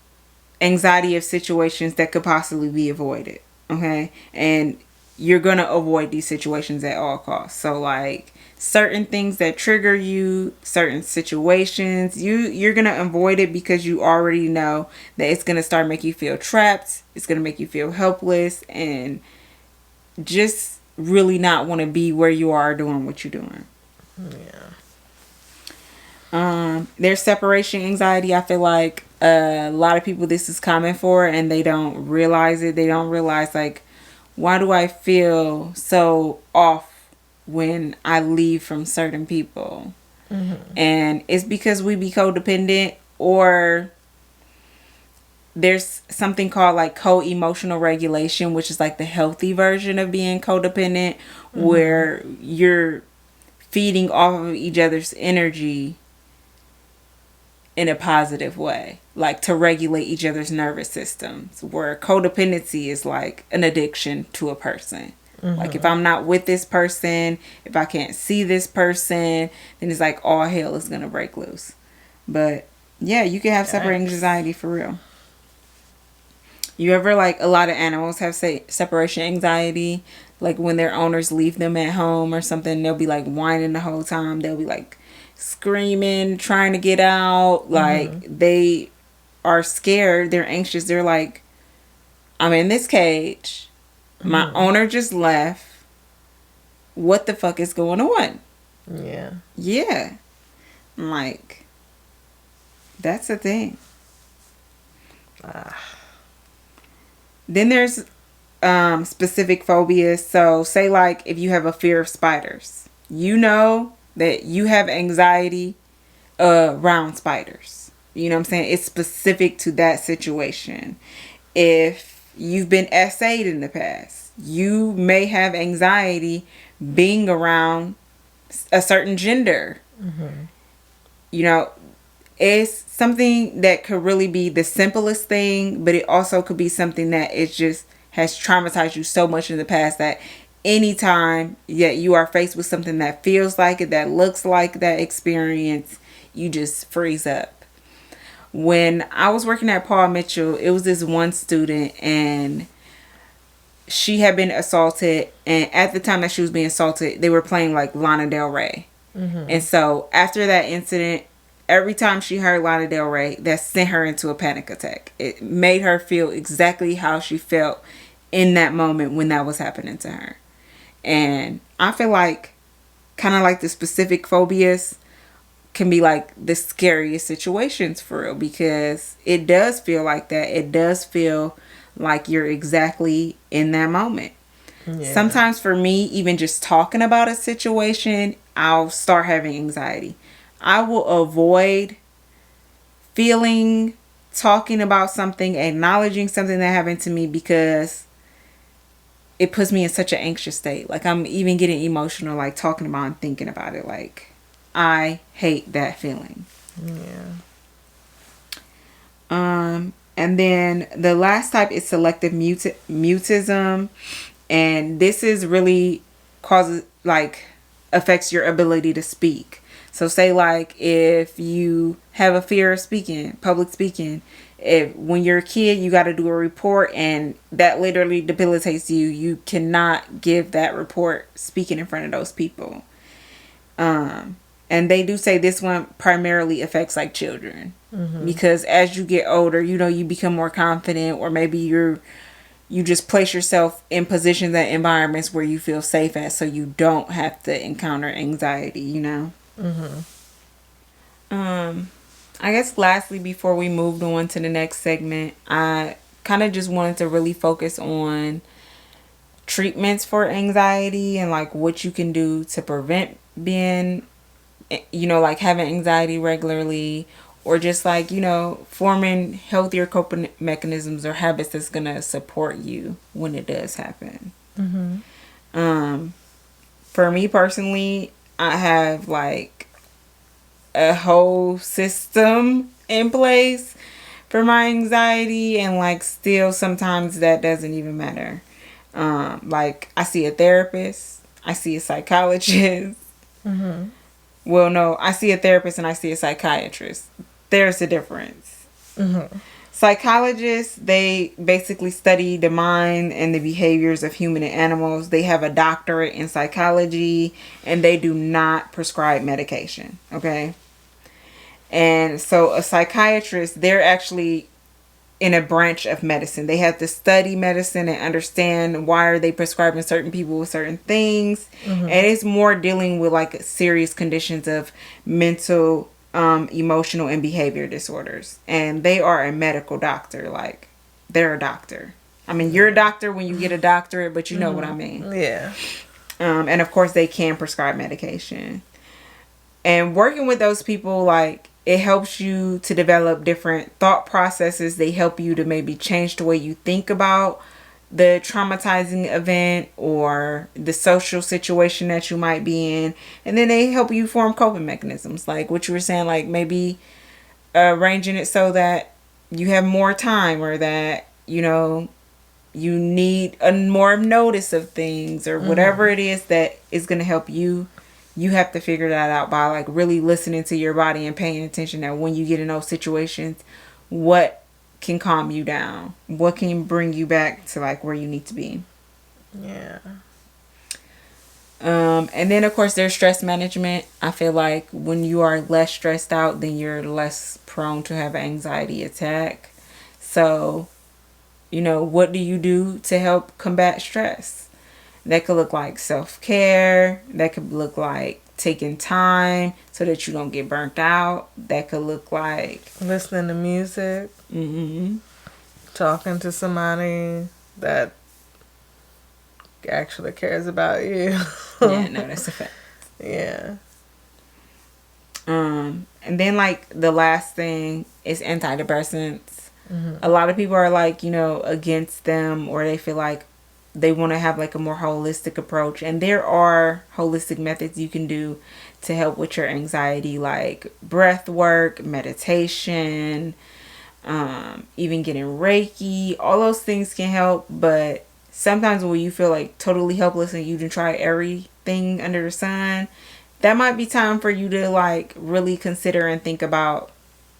anxiety of situations that could possibly be avoided. Okay, and you're gonna avoid these situations at all costs. So like certain things that trigger you, certain situations, you're gonna avoid it because you already know that it's gonna start making you feel trapped. It's gonna make you feel helpless and just really not want to be where you are doing what you're doing. Yeah. There's separation anxiety. I feel like a lot of people this is common for, and they don't realize it. They don't realize like, why do I feel so off when I leave from certain people? And it's because we be codependent, or there's something called like co-emotional regulation, which is like the healthy version of being codependent, where you're feeding off of each other's energy in a positive way, like to regulate each other's nervous systems, where codependency is like an addiction to a person. Like if I'm not with this person, if I can't see this person, then it's like all hell is gonna break loose. But yeah, you can have separation anxiety for real. You ever, like, a lot of animals have separation anxiety, like when their owners leave them at home or something, they'll be like whining the whole time. They'll be like screaming, trying to get out. Like they are scared. They're anxious. They're like, I'm in this cage. My owner just left. What the fuck is going on? Yeah. Yeah. Like, that's the thing. Then there's specific phobias. So say like if you have a fear of spiders, you know that you have anxiety around spiders. You know what I'm saying? It's specific to that situation. If you've been essayed in the past, you may have anxiety being around a certain gender. You know, it's something that could really be the simplest thing, but it also could be something that it just has traumatized you so much in the past that anytime that you are faced with something that feels like it, that looks like that experience, you just freeze up. When I was working at Paul Mitchell, it was this one student, and she had been assaulted, and at the time that she was being assaulted, they were playing like Lana Del Rey. And so after that incident, every time she heard Lana Del Rey, that sent her into a panic attack. It made her feel exactly how she felt in that moment when that was happening to her. And I feel like kind of like the specific phobias can be like the scariest situations for real, because it does feel like that. It does feel like you're exactly in that moment. Yeah. Sometimes for me, even just talking about a situation, I'll start having anxiety. I will avoid feeling talking about something, acknowledging something that happened to me, because it puts me in such an anxious state. Like, I'm even getting emotional, like, talking about and thinking about it. Like, I hate that feeling. Yeah. And then the last type is selective mutism. And this is really causes, like, affects your ability to speak. So say, like, if you have a fear of speaking, public speaking, if when you're a kid you got to do a report and that literally debilitates you, you cannot give that report speaking in front of those people. And they do say this one primarily affects, like, children. Because as you get older, you know, you become more confident, or maybe you just place yourself in positions and environments where you feel safe at, so you don't have to encounter anxiety, you know. I guess lastly, before we moved on to the next segment, I kind of just wanted to really focus on treatments for anxiety and, like, what you can do to prevent being, you know, like, having anxiety regularly, or just, like, you know, forming healthier coping mechanisms or habits that's gonna support you when it does happen. For me personally, I have, like, a whole system in place for my anxiety, and, like, still sometimes that doesn't even matter. Like, I see a therapist, I see a psychologist. Well, no, I see a therapist and I see a psychiatrist. There's a difference. Psychologists, they basically study the mind and the behaviors of human and animals. They have a doctorate in psychology, and they do not prescribe medication. Okay? And so a psychiatrist, they're actually in a branch of medicine. They have to study medicine and understand why are they prescribing certain people with certain things. And it's more dealing with, like, serious conditions of mental, emotional, and behavior disorders. And they are a medical doctor. Like, they're a doctor. I mean, you're a doctor when you get a doctorate, but you know what I mean. Yeah. And of course they can prescribe medication. And working with those people, like, it helps you to develop different thought processes. They help you to maybe change the way you think about the traumatizing event or the social situation that you might be in. And then they help you form coping mechanisms, like what you were saying, like maybe arranging it so that you have more time, or that, you know, you need a more notice of things, or whatever it is that is going to help you. You have to figure that out by, like, really listening to your body and paying attention that when you get in those situations, what can calm you down, what can bring you back to, like, where you need to be. Yeah. And then of course there's stress management. I feel like when you are less stressed out, then you're less prone to have an anxiety attack. So, you know, what do you do to help combat stress? That could look like self-care. That could look like taking time so that you don't get burnt out. That could look like listening to music. Talking to somebody that actually cares about you. Yeah, no, that's a fact. Yeah. And then, like, the last thing is antidepressants. A lot of people are, like, you know, against them, or they feel like they want to have, like, a more holistic approach. And there are holistic methods you can do to help with your anxiety, like breath work, meditation, even getting Reiki. All those things can help. But sometimes when you feel, like, totally helpless and you can try everything under the sun, that might be time for you to, like, really consider and think about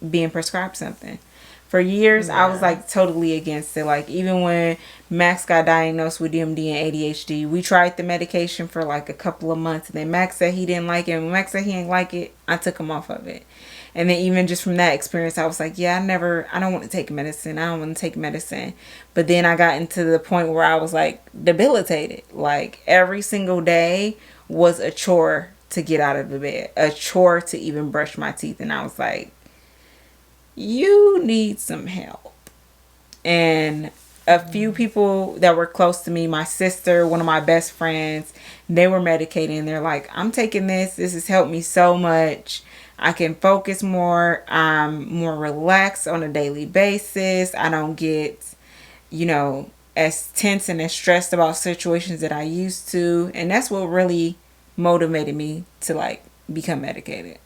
being prescribed something. For years, I was, like, totally against it. Like, even when Max got diagnosed with DMD and ADHD, we tried the medication for, like, a couple of months. And then Max said he didn't like it. And when Max said he didn't like it, I took him off of it. And then even just from that experience, I was like, yeah, I don't want to take medicine. I don't want to take medicine. But then I got into the point where I was, like, debilitated. Like, every single day was a chore to get out of the bed. A chore to even brush my teeth. And I was like, you need some help. And a few people that were close to me, my sister, one of my best friends, they were medicating. And they're like, I'm taking this. This has helped me so much. I can focus more. I'm more relaxed on a daily basis. I don't get, as tense and as stressed about situations that I used to. And that's what really motivated me to like become medicated.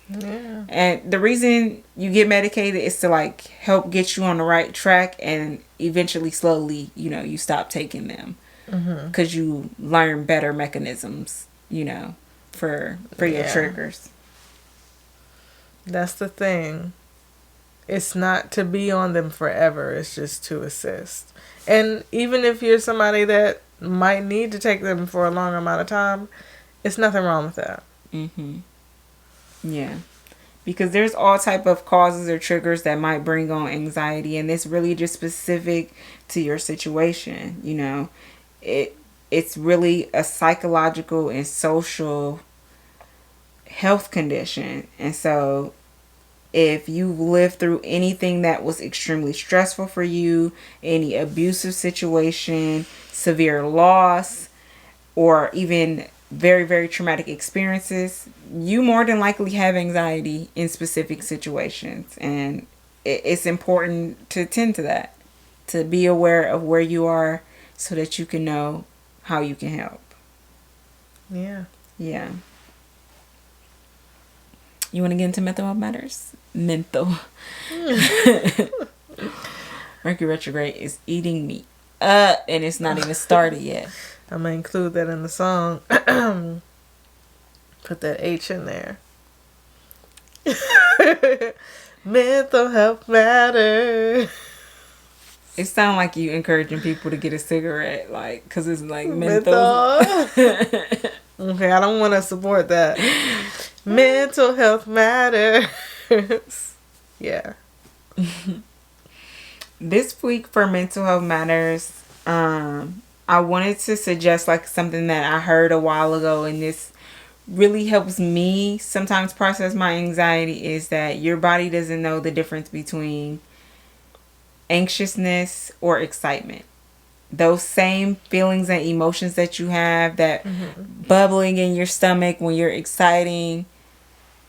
Yeah. And the reason you get medicated is to like help get you on the right track, and eventually slowly, you stop taking them because you learn better mechanisms, for your triggers. That's the thing. It's not to be on them forever. It's just to assist. And even if you're somebody that might need to take them for a long amount of time, it's nothing wrong with that. Yeah. Because there's all type of causes or triggers that might bring on anxiety, and it's really just specific to your situation. It's really a psychological and social health condition. And so if you've lived through anything that was extremely stressful for you, any abusive situation, severe loss, or even very, very traumatic experiences, you more than likely have anxiety in specific situations. And it's important to attend to that, to be aware of where you are so that you can know how you can help. Yeah. Yeah. You want to get into mental health matters? Mental. Mercury retrograde is eating me up, and it's not even started yet. I'm going to include that in the song. Put that H in there. Mental health matter. It sounds like you encouraging people to get a cigarette, like, because it's like menthol. Okay, I don't want to support that. Mental health matters. Yeah. This week for mental health matters, I wanted to suggest like something that I heard a while ago, and this really helps me sometimes process my anxiety, is that your body doesn't know the difference between anxiousness or excitement. Those same feelings and emotions that you have, that bubbling in your stomach when you're excited,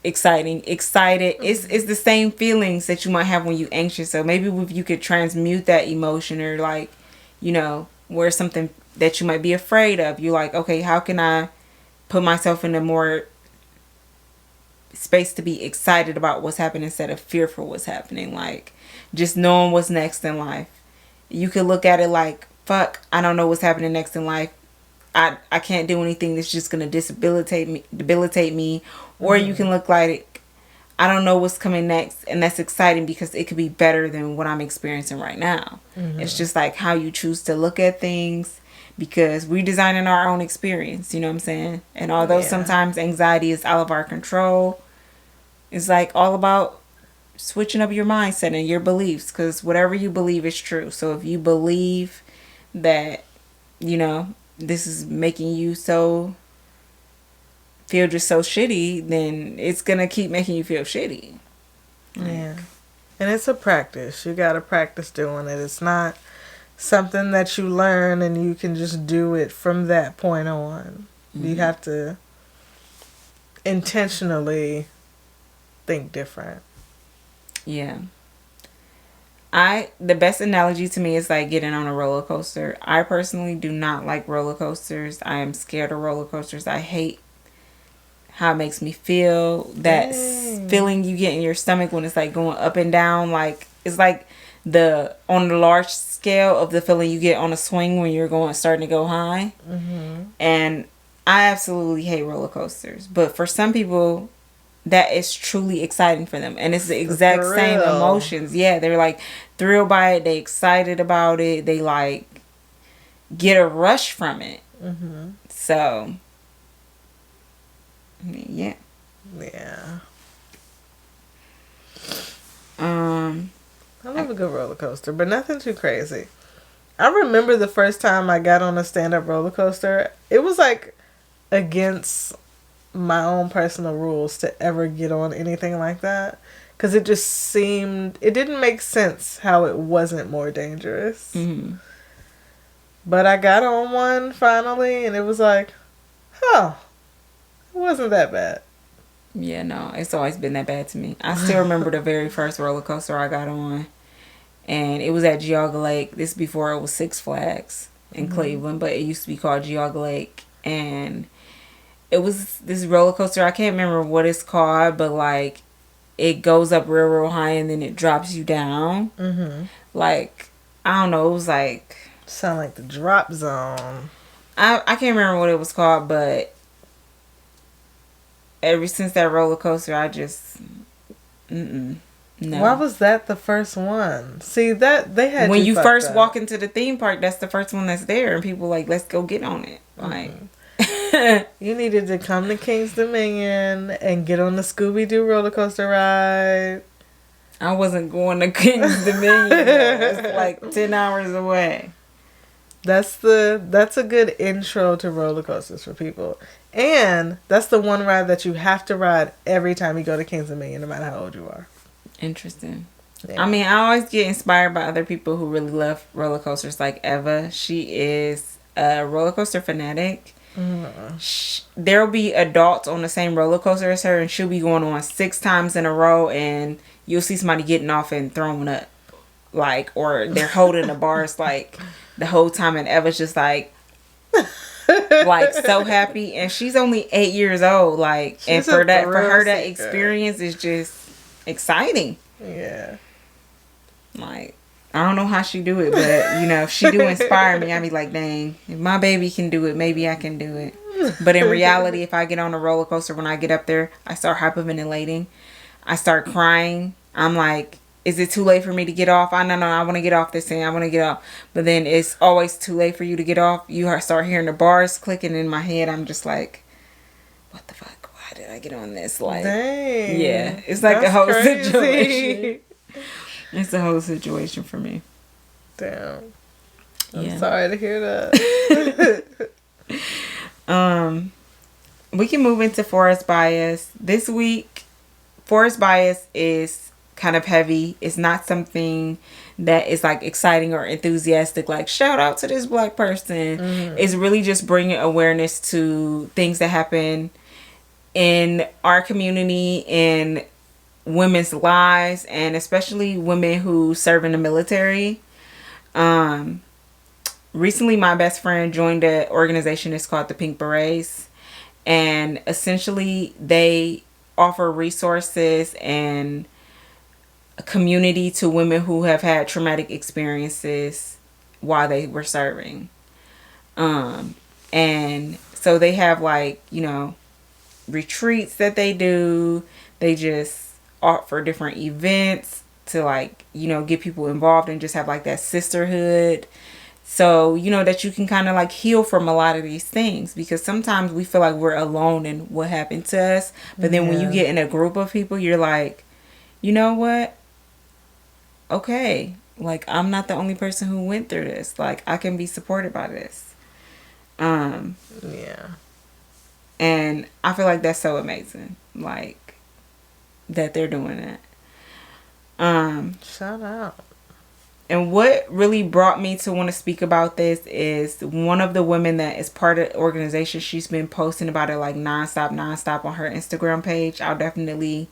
it's the same feelings that you might have when you're anxious. So maybe if you could transmute that emotion, or like, where something that you might be afraid of, you're like, okay, how can I put myself in a more space to be excited about what's happening instead of fearful what's happening? Like, just knowing what's next in life. You could look at it like, fuck, I don't know what's happening next in life. I can't do anything that's just going to debilitate me. Or you can look like, I don't know what's coming next, and that's exciting because it could be better than what I'm experiencing right now. It's just like how you choose to look at things, because we're designing our own experience, you know what I'm saying? And although sometimes anxiety is out of our control, it's like all about switching up your mindset and your beliefs, because whatever you believe is true. So if you believe that, this is making you feel just so shitty, then it's gonna keep making you feel shitty. Yeah. And it's a practice. You gotta practice doing it. It's not something that you learn and you can just do it from that point on. You have to intentionally think different. Yeah. The best analogy to me is like getting on a roller coaster. I personally do not like roller coasters. I am scared of roller coasters. I hate how it makes me feel. That feeling you get in your stomach when it's like going up and down, like it's like on the large scale of the feeling you get on a swing when you're starting to go high. And I absolutely hate roller coasters, but for some people that is truly exciting for them, and it's the exact same emotions. Yeah, they're like thrilled by it, they excited about it, they like get a rush from it. So yeah. I love a good roller coaster, but nothing too crazy. I remember the first time I got on a stand-up roller coaster, it was like against my own personal rules to ever get on anything like that, because it just seemed, it didn't make sense how it wasn't more dangerous. Mm-hmm. But I got on one finally, and it was like, huh, it wasn't that bad. Yeah, no, it's always been that bad to me. I still remember the very first roller coaster I got on, and it was at Geauga Lake. This before it was Six Flags in Cleveland, but it used to be called Geauga Lake, and it was this roller coaster. I can't remember what it's called, but like it goes up real high and then it drops you down. Mm-hmm. Like, I don't know, it was like, sound like the drop zone. I can't remember what it was called, but ever since that roller coaster, I just, no. Why was that the first one? See, that they had when you first up. walk into the theme park, that's the first one that's there, and people like, let's go get on it. Like, you needed to come to King's Dominion and get on the Scooby-Doo roller coaster ride. I wasn't going to King's Dominion. It's like 10 hours away. That's a good intro to roller coasters for people. And that's the one ride that you have to ride every time you go to King's Dominion, no matter how old you are. Interesting. Yeah. I mean, I always get inspired by other people who really love roller coasters, like Eva. She is a roller coaster fanatic. There'll be adults on the same roller coaster as her, and she'll be going on 6 times in a row, and you'll see somebody getting off and throwing up, like, or they're holding the bars like the whole time, and Eva's just like so happy, and she's only 8 years old, like, and for her that experience is just exciting. Yeah. Like, I don't know how she do it, but, you know, she do inspire me. I be like, dang, if my baby can do it, maybe I can do it. But in reality, if I get on a roller coaster, when I get up there, I start hyperventilating. I start crying. I'm like, is it too late for me to get off? No, I want to get off this thing. I want to get off. But then it's always too late for you to get off. You start hearing the bars clicking in my head. I'm just like, what the fuck? Why did I get on this? Like, dang, yeah, it's like a whole situation. It's a whole situation for me. Damn. I'm sorry to hear that. We can move into Forest Bias. This week, Forest Bias is kind of heavy. It's not something that is like exciting or enthusiastic, like shout out to this black person. It's really just bringing awareness to things that happen in our community, in women's lives, and especially women who serve in the military. Recently my best friend joined an organization. It's called the Pink Berets, and essentially they offer resources and a community to women who have had traumatic experiences while they were serving. And so they have, like, you know, retreats that they do. They just offer different events to, like, you know, get people involved and just have like that sisterhood. So, you know, that you can kind of like heal from a lot of these things, because sometimes we feel like we're alone in what happened to us. But then when you get in a group of people, you're like, you know what? Okay. Like, I'm not the only person who went through this. Like, I can be supported by this. Yeah. And I feel like that's so amazing. Like, that they're doing that. Shout out. And what really brought me to want to speak about this is one of the women that is part of the organization. She's been posting about it like nonstop on her Instagram page. I'll definitely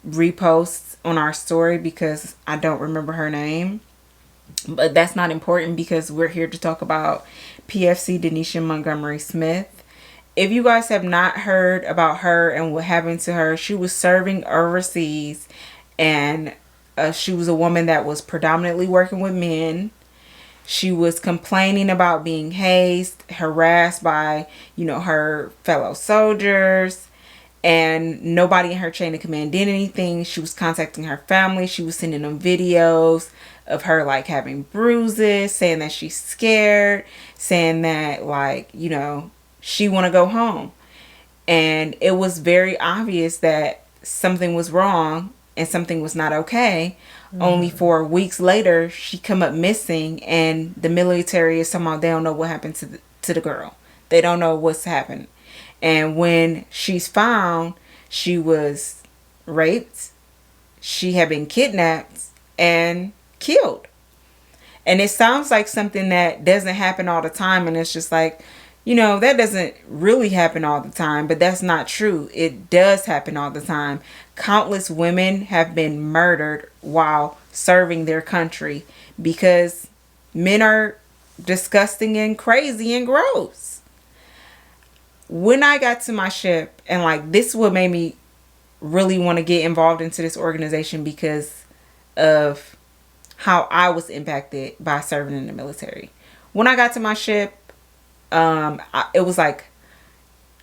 repost on our story because I don't remember her name. But that's not important because we're here to talk about PFC Denisha Montgomery Smith. If you guys have not heard about her and what happened to her, she was serving overseas, and she was a woman that was predominantly working with men. She was complaining about being hazed, harassed by, you know, her fellow soldiers, and nobody in her chain of command did anything. She was contacting her family. She was sending them videos of her like having bruises, saying that she's scared, saying that, like, you know, she want to go home. And it was very obvious that something was wrong and something was not okay. Only for weeks later, she come up missing, and the military is somehow, they don't know what happened to the girl. They don't know what's happened. And when she's found, she was raped, she had been kidnapped and killed. And it sounds like something that doesn't happen all the time. And it's just like, that doesn't really happen all the time. But that's not true. It does happen all the time. Countless women have been murdered while serving their country because men are disgusting and crazy and gross. When I got to my ship, and like, this is what made me really want to get involved into this organization, because of how I was impacted by serving in the military. When I got to my ship, it was like,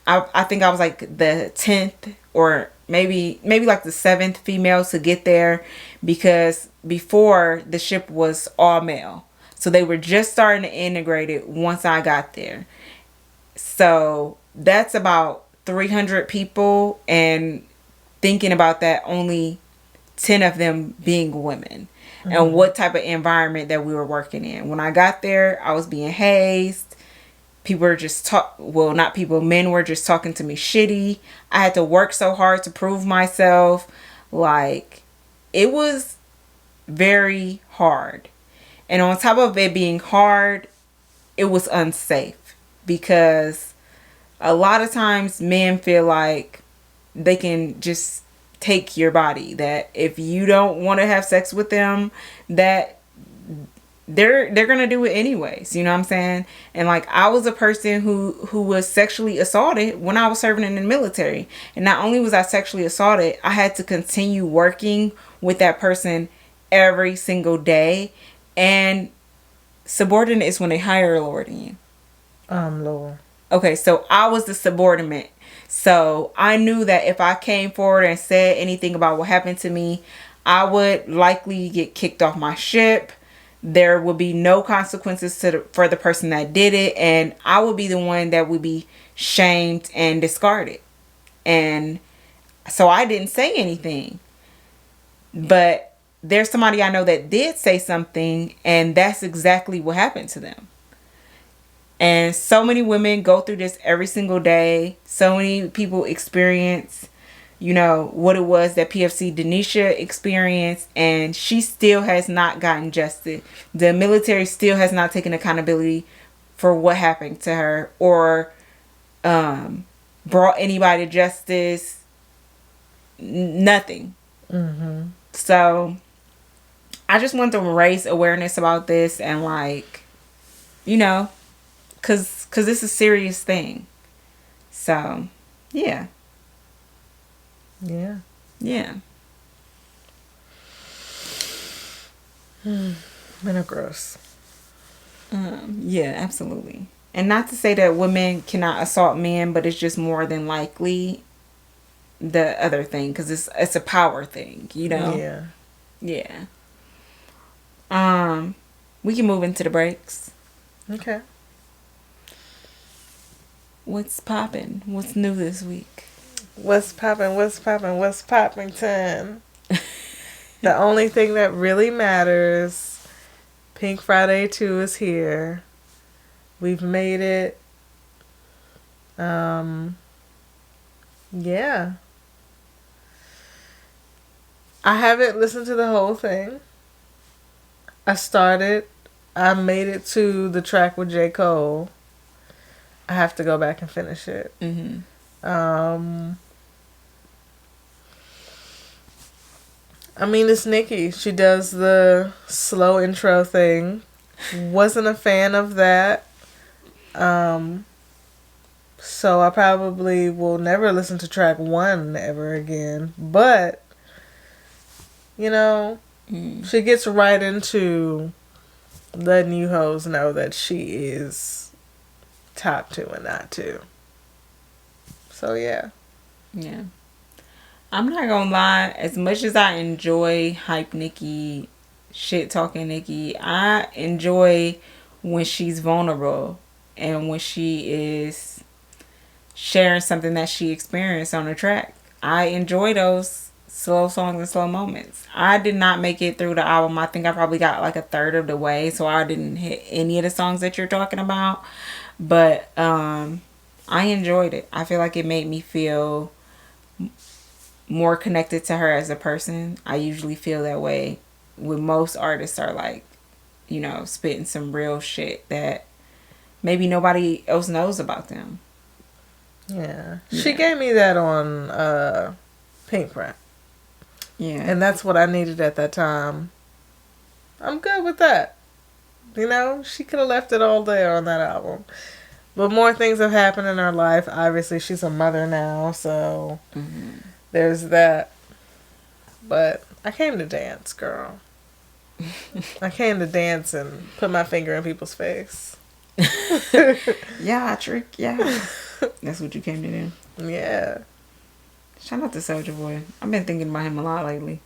I think I was like the 10th or maybe like the 7th female to get there, because before the ship was all male. So they were just starting to integrate it once I got there. So that's about 300 people, and thinking about that, only 10 of them being women. And what type of environment that we were working in. When I got there, I was being hazed. People were just not people, men were just talking to me shitty. I had to work so hard to prove myself. Like, it was very hard. And on top of it being hard, it was unsafe, because a lot of times men feel like they can just take your body, that if you don't want to have sex with them, that they're gonna do it anyways. You know what I'm saying? And like, I was a person who was sexually assaulted when I was serving in the military. And not only was I sexually assaulted, I had to continue working with that person every single day. And subordinate is when they hire a lower than you. Lower. Okay, so I was the subordinate. So I knew that if I came forward and said anything about what happened to me, I would likely get kicked off my ship. There would be no consequences for the person that did it. And I would be the one that would be shamed and discarded. And so I didn't say anything. But there's somebody I know that did say something, and that's exactly what happened to them. And so many women go through this every single day. So many people experience, what it was that PFC Denisha experienced. And she still has not gotten justice. The military still has not taken accountability for what happened to her, or brought anybody to justice. Nothing. Mm-hmm. So I just want to raise awareness about this, and like, Cause it's a serious thing. So, yeah. Yeah. Yeah. Men are gross. Yeah, absolutely. And not to say that women cannot assault men, but it's just more than likely the other thing, because it's a power thing, Yeah. Yeah. We can move into the breaks. Okay. What's poppin'? What's new this week? What's poppin'? What's poppin'? What's poppington? The only thing that really matters, Pink Friday 2 is here. We've made it. Yeah. I haven't listened to the whole thing. I made it to the track with J. Cole. I have to go back and finish it. Mm-hmm. I mean, it's Nicki. She does the slow intro thing. Wasn't a fan of that. So I probably will never listen to track 1 ever again. But, she gets right into letting you hoes know that she is top 2 and not 2. So, yeah. Yeah. I'm not gonna lie, as much as I enjoy hype Nicki, shit talking Nicki, I enjoy when she's vulnerable and when she is sharing something that she experienced on the track. I enjoy those slow songs and slow moments. I did not make it through the album. I think I probably got like a third of the way, so I didn't hit any of the songs that you're talking about. But I enjoyed it. I feel like it made me feel more connected to her as a person. I usually feel that way with most artists are like, you know, spitting some real shit that maybe nobody else knows about them. Yeah. She gave me that on Pink Print. Yeah. And that's what I needed at that time. I'm good with that. You know, she could have left it all there on that album. But more things have happened in her life. Obviously, she's a mother now, so there's that. But I came to dance, girl. I came to dance and put my finger in people's face. Yeah, trick. Yeah. That's what you came to do. Yeah. Shout out to Soulja Boy. I've been thinking about him a lot lately.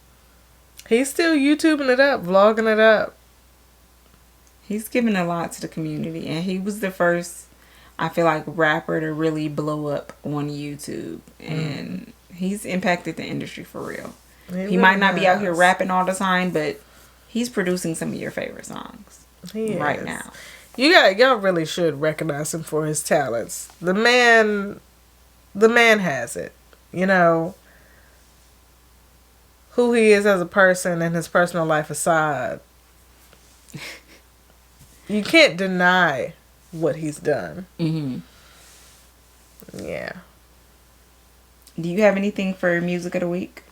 He's still YouTubing it up, vlogging it up. He's given a lot to the community, and he was the first, I feel like, rapper to really blow up on YouTube, and he's impacted the industry for real. He really might not be out here rapping all the time, but he's producing some of your favorite songs right now. Y'all really should recognize him for his talents. The man has it. You know, who he is as a person and his personal life aside, you can't deny what he's done. Yeah. Do you have anything for music of the week?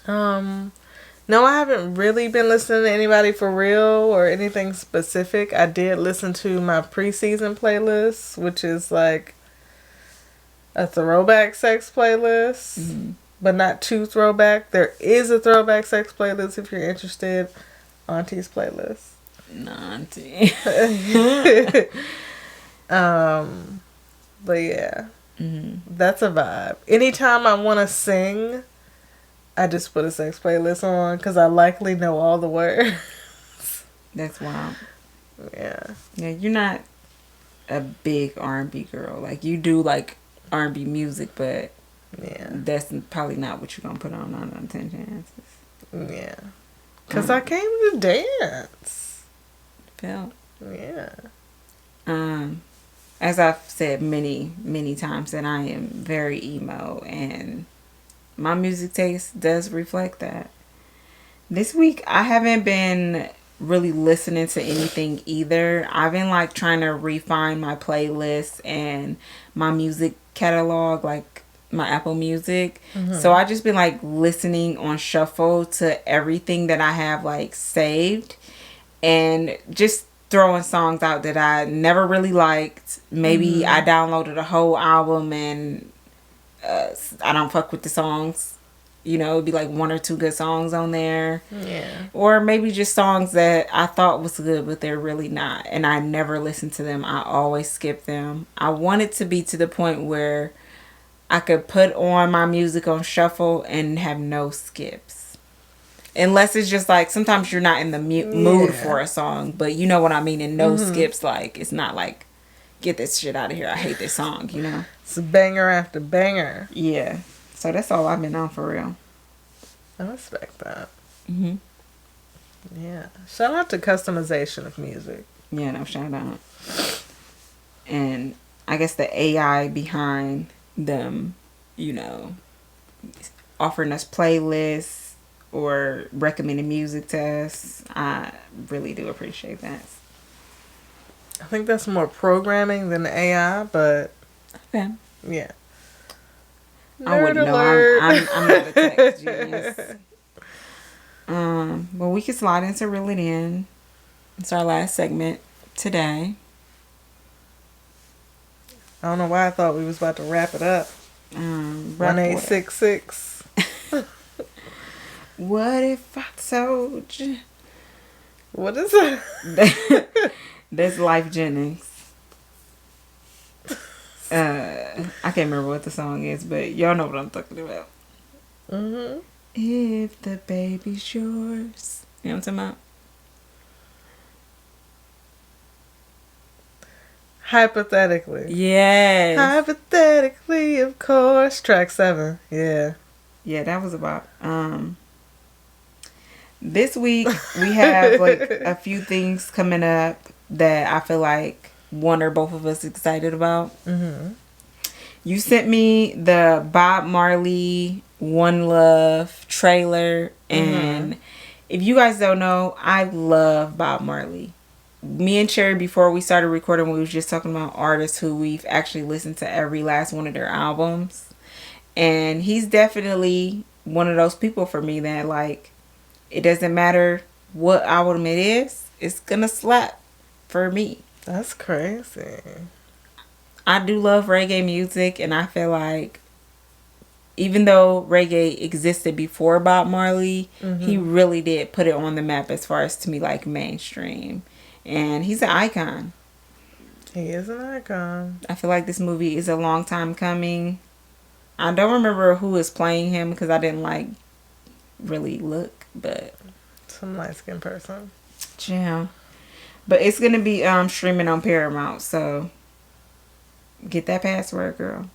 No, I haven't really been listening to anybody for real or anything specific. I did listen to my preseason playlist, which is like a throwback sex playlist, but not too throwback. There is a throwback sex playlist if you're interested. Auntie's playlist. Auntie. But yeah, that's a vibe. Anytime I want to sing, I just put a sex playlist on because I likely know all the words. That's wild. Yeah. Yeah, you're not a big R&B girl. Like, you do like R&B music, but that's probably not what you're gonna put on 9 out of 10 chances. Yeah. Because I came to dance. Felt. Yeah. As I've said many, many times, that I am very emo, and my music taste does reflect that. This week, I haven't been really listening to anything either. I've been like trying to refine my playlist and my music catalog, like my Apple Music. So I just been like listening on shuffle to everything that I have like saved, and just throwing songs out that I never really liked. Maybe I downloaded a whole album and I don't fuck with the songs. You know, it'd be like 1 or 2 good songs on there. Yeah. Or maybe just songs that I thought was good, but they're really not. And I never listened to them. I always skip them. I want it to be to the point where I could put on my music on shuffle and have no skips. Unless it's just like, sometimes you're not in the mood for a song, but you know what I mean, and no skips. Like, it's not like, get this shit out of here, I hate this song, you know? It's a banger after banger. Yeah. So that's all I've been on for real. I respect that. Yeah. Shout out to customization of music. Yeah, no, shout out. And I guess the AI behind them, you know, offering us playlists or recommending music to us, I really do appreciate that. I think that's more programming than AI, but Okay. yeah. I wouldn't know. I'm not a tech genius. Well, we can slide into Reel It In. It's our last segment today. I don't know why I thought we was about to wrap it up. 1866. What if I told you? What is it? That's Life Jennings. I can't remember what the song is, but y'all know what I'm talking about. If the baby's yours. You know what I'm talking about? Hypothetically. Yes. Hypothetically, of course. Track 7. Yeah. Yeah, that was about this week we have like a few things coming up that I feel like one or both of us excited about. You sent me the Bob Marley One Love trailer, and if you guys don't know, I love Bob Marley. Me and Cherry, before we started recording, we was just talking about artists who we've actually listened to every last one of their albums. And he's definitely one of those people for me that, like, it doesn't matter what album it is, it's gonna slap for me. That's crazy. I do love reggae music, and I feel like even though reggae existed before Bob Marley, he really did put it on the map as far as, to me, like, mainstream. And he's an icon. He is an icon. I feel like this movie is a long time coming. I don't remember who is playing him because I didn't, like, really look, but some light-skinned person. Yeah. But it's gonna be streaming on Paramount, so get that password, girl.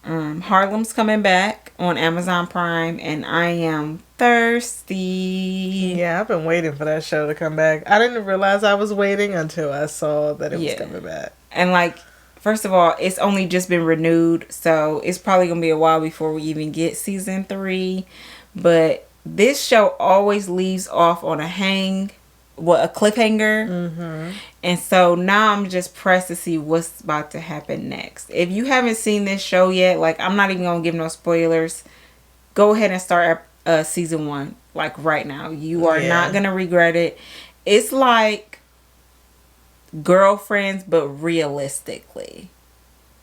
Harlem's coming back on Amazon Prime, and I am thirsty. Yeah, I've been waiting for that show to come back. I didn't realize I was waiting until I saw that it was coming back. And, like, first of all, it's only just been renewed, so it's probably gonna be a while before we even get season 3. But this show always leaves off on a cliffhanger. And so now I'm just pressed to see what's about to happen next. If you haven't seen this show yet, like, I'm not even gonna give no spoilers. Go ahead and start season 1, like, right now. You are not gonna regret it. It's like Girlfriends, but realistically,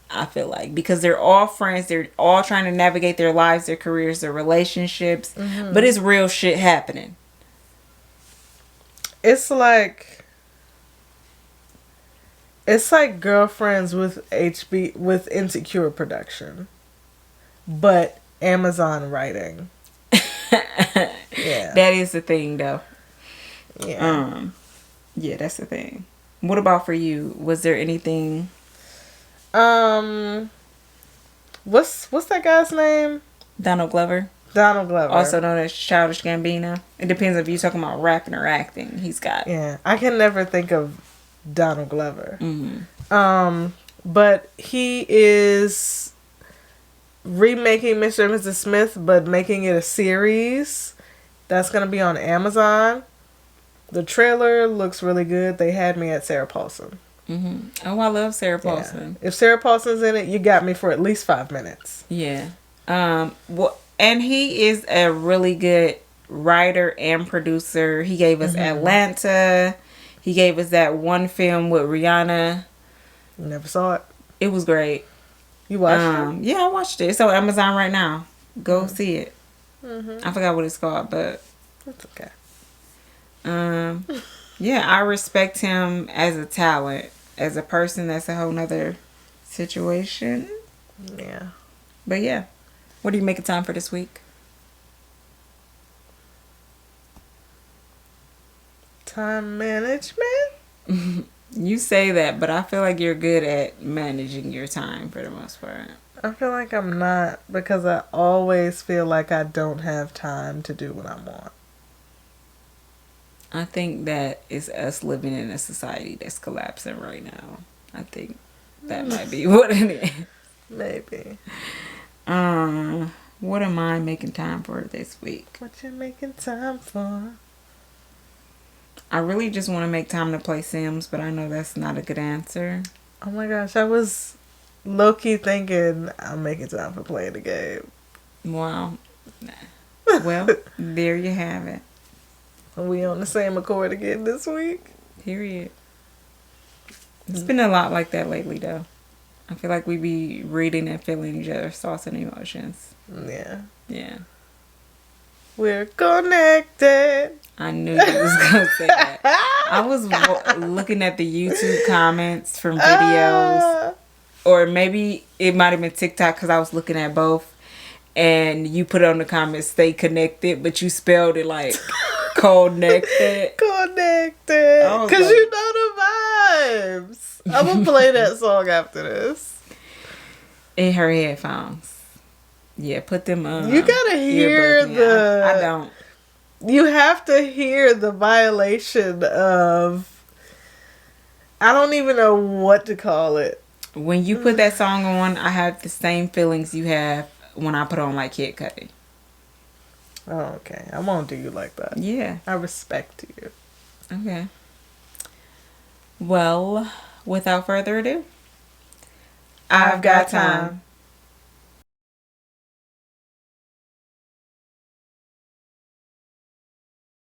I feel like, because they're all friends, they're all trying to navigate their lives, their careers, their relationships, but it's real shit happening. It's like Girlfriends with with Insecure production, but Amazon writing. That is the thing, though. Yeah, that's the thing. What about for you? Was there anything? What's that guy's name? Donald Glover. Donald Glover, also known as Childish Gambino. It depends if you're talking about rapping or acting. He's got. Yeah, I can never think of Donald Glover. But he is remaking Mr. and Mrs. Smith, but making it a series that's gonna be on Amazon. The trailer looks really good. They had me at Sarah Paulson. Oh, I love Sarah Paulson. If Sarah Paulson's in it, you got me for at least 5 minutes. Yeah. Well, and he is a really good writer and producer. He gave us Atlanta. He gave us that one film with Rihanna. Never saw it. It was great. You watched it? Yeah, I watched it. It's on Amazon right now. Go see it. I forgot what it's called, but that's okay. Yeah, I respect him as a talent. As a person, that's a whole nother situation. Yeah. But yeah. What are you making time for this week? Time management? You say that, but I feel like you're good at managing your time for the most part. I feel like I'm not, because I always feel like I don't have time to do what I want. I think that is us living in a society that's collapsing right now. I think that might be what it is. Maybe. What am I making time for this week? What you making time for? I really just want to make time to play Sims, but I know that's not a good answer. Oh my gosh, I was low-key thinking I'm making time for playing the game. Wow. Well, there you have it. Are we on the same accord again this week? Period. It's been a lot like that lately, though. I feel like we be reading and feeling each other's thoughts and emotions. Yeah. Yeah. We're connected. I knew you was going to say that. I was looking at the YouTube comments from videos. Or maybe it might have been TikTok because I was looking at both. And you put on the comments, stay connected, but you spelled it like connected. Connected. Because you know the vibes. I'm going to play that song after this. In her headphones. Yeah, put them on. You gotta hear I don't. You have to hear the violation of I don't even know what to call it. When you put that song on, I have the same feelings you have when I put on like Kid Cudi. Oh, okay. I won't do you like that. Yeah. I respect you. Okay. Well, without further ado, I've got time.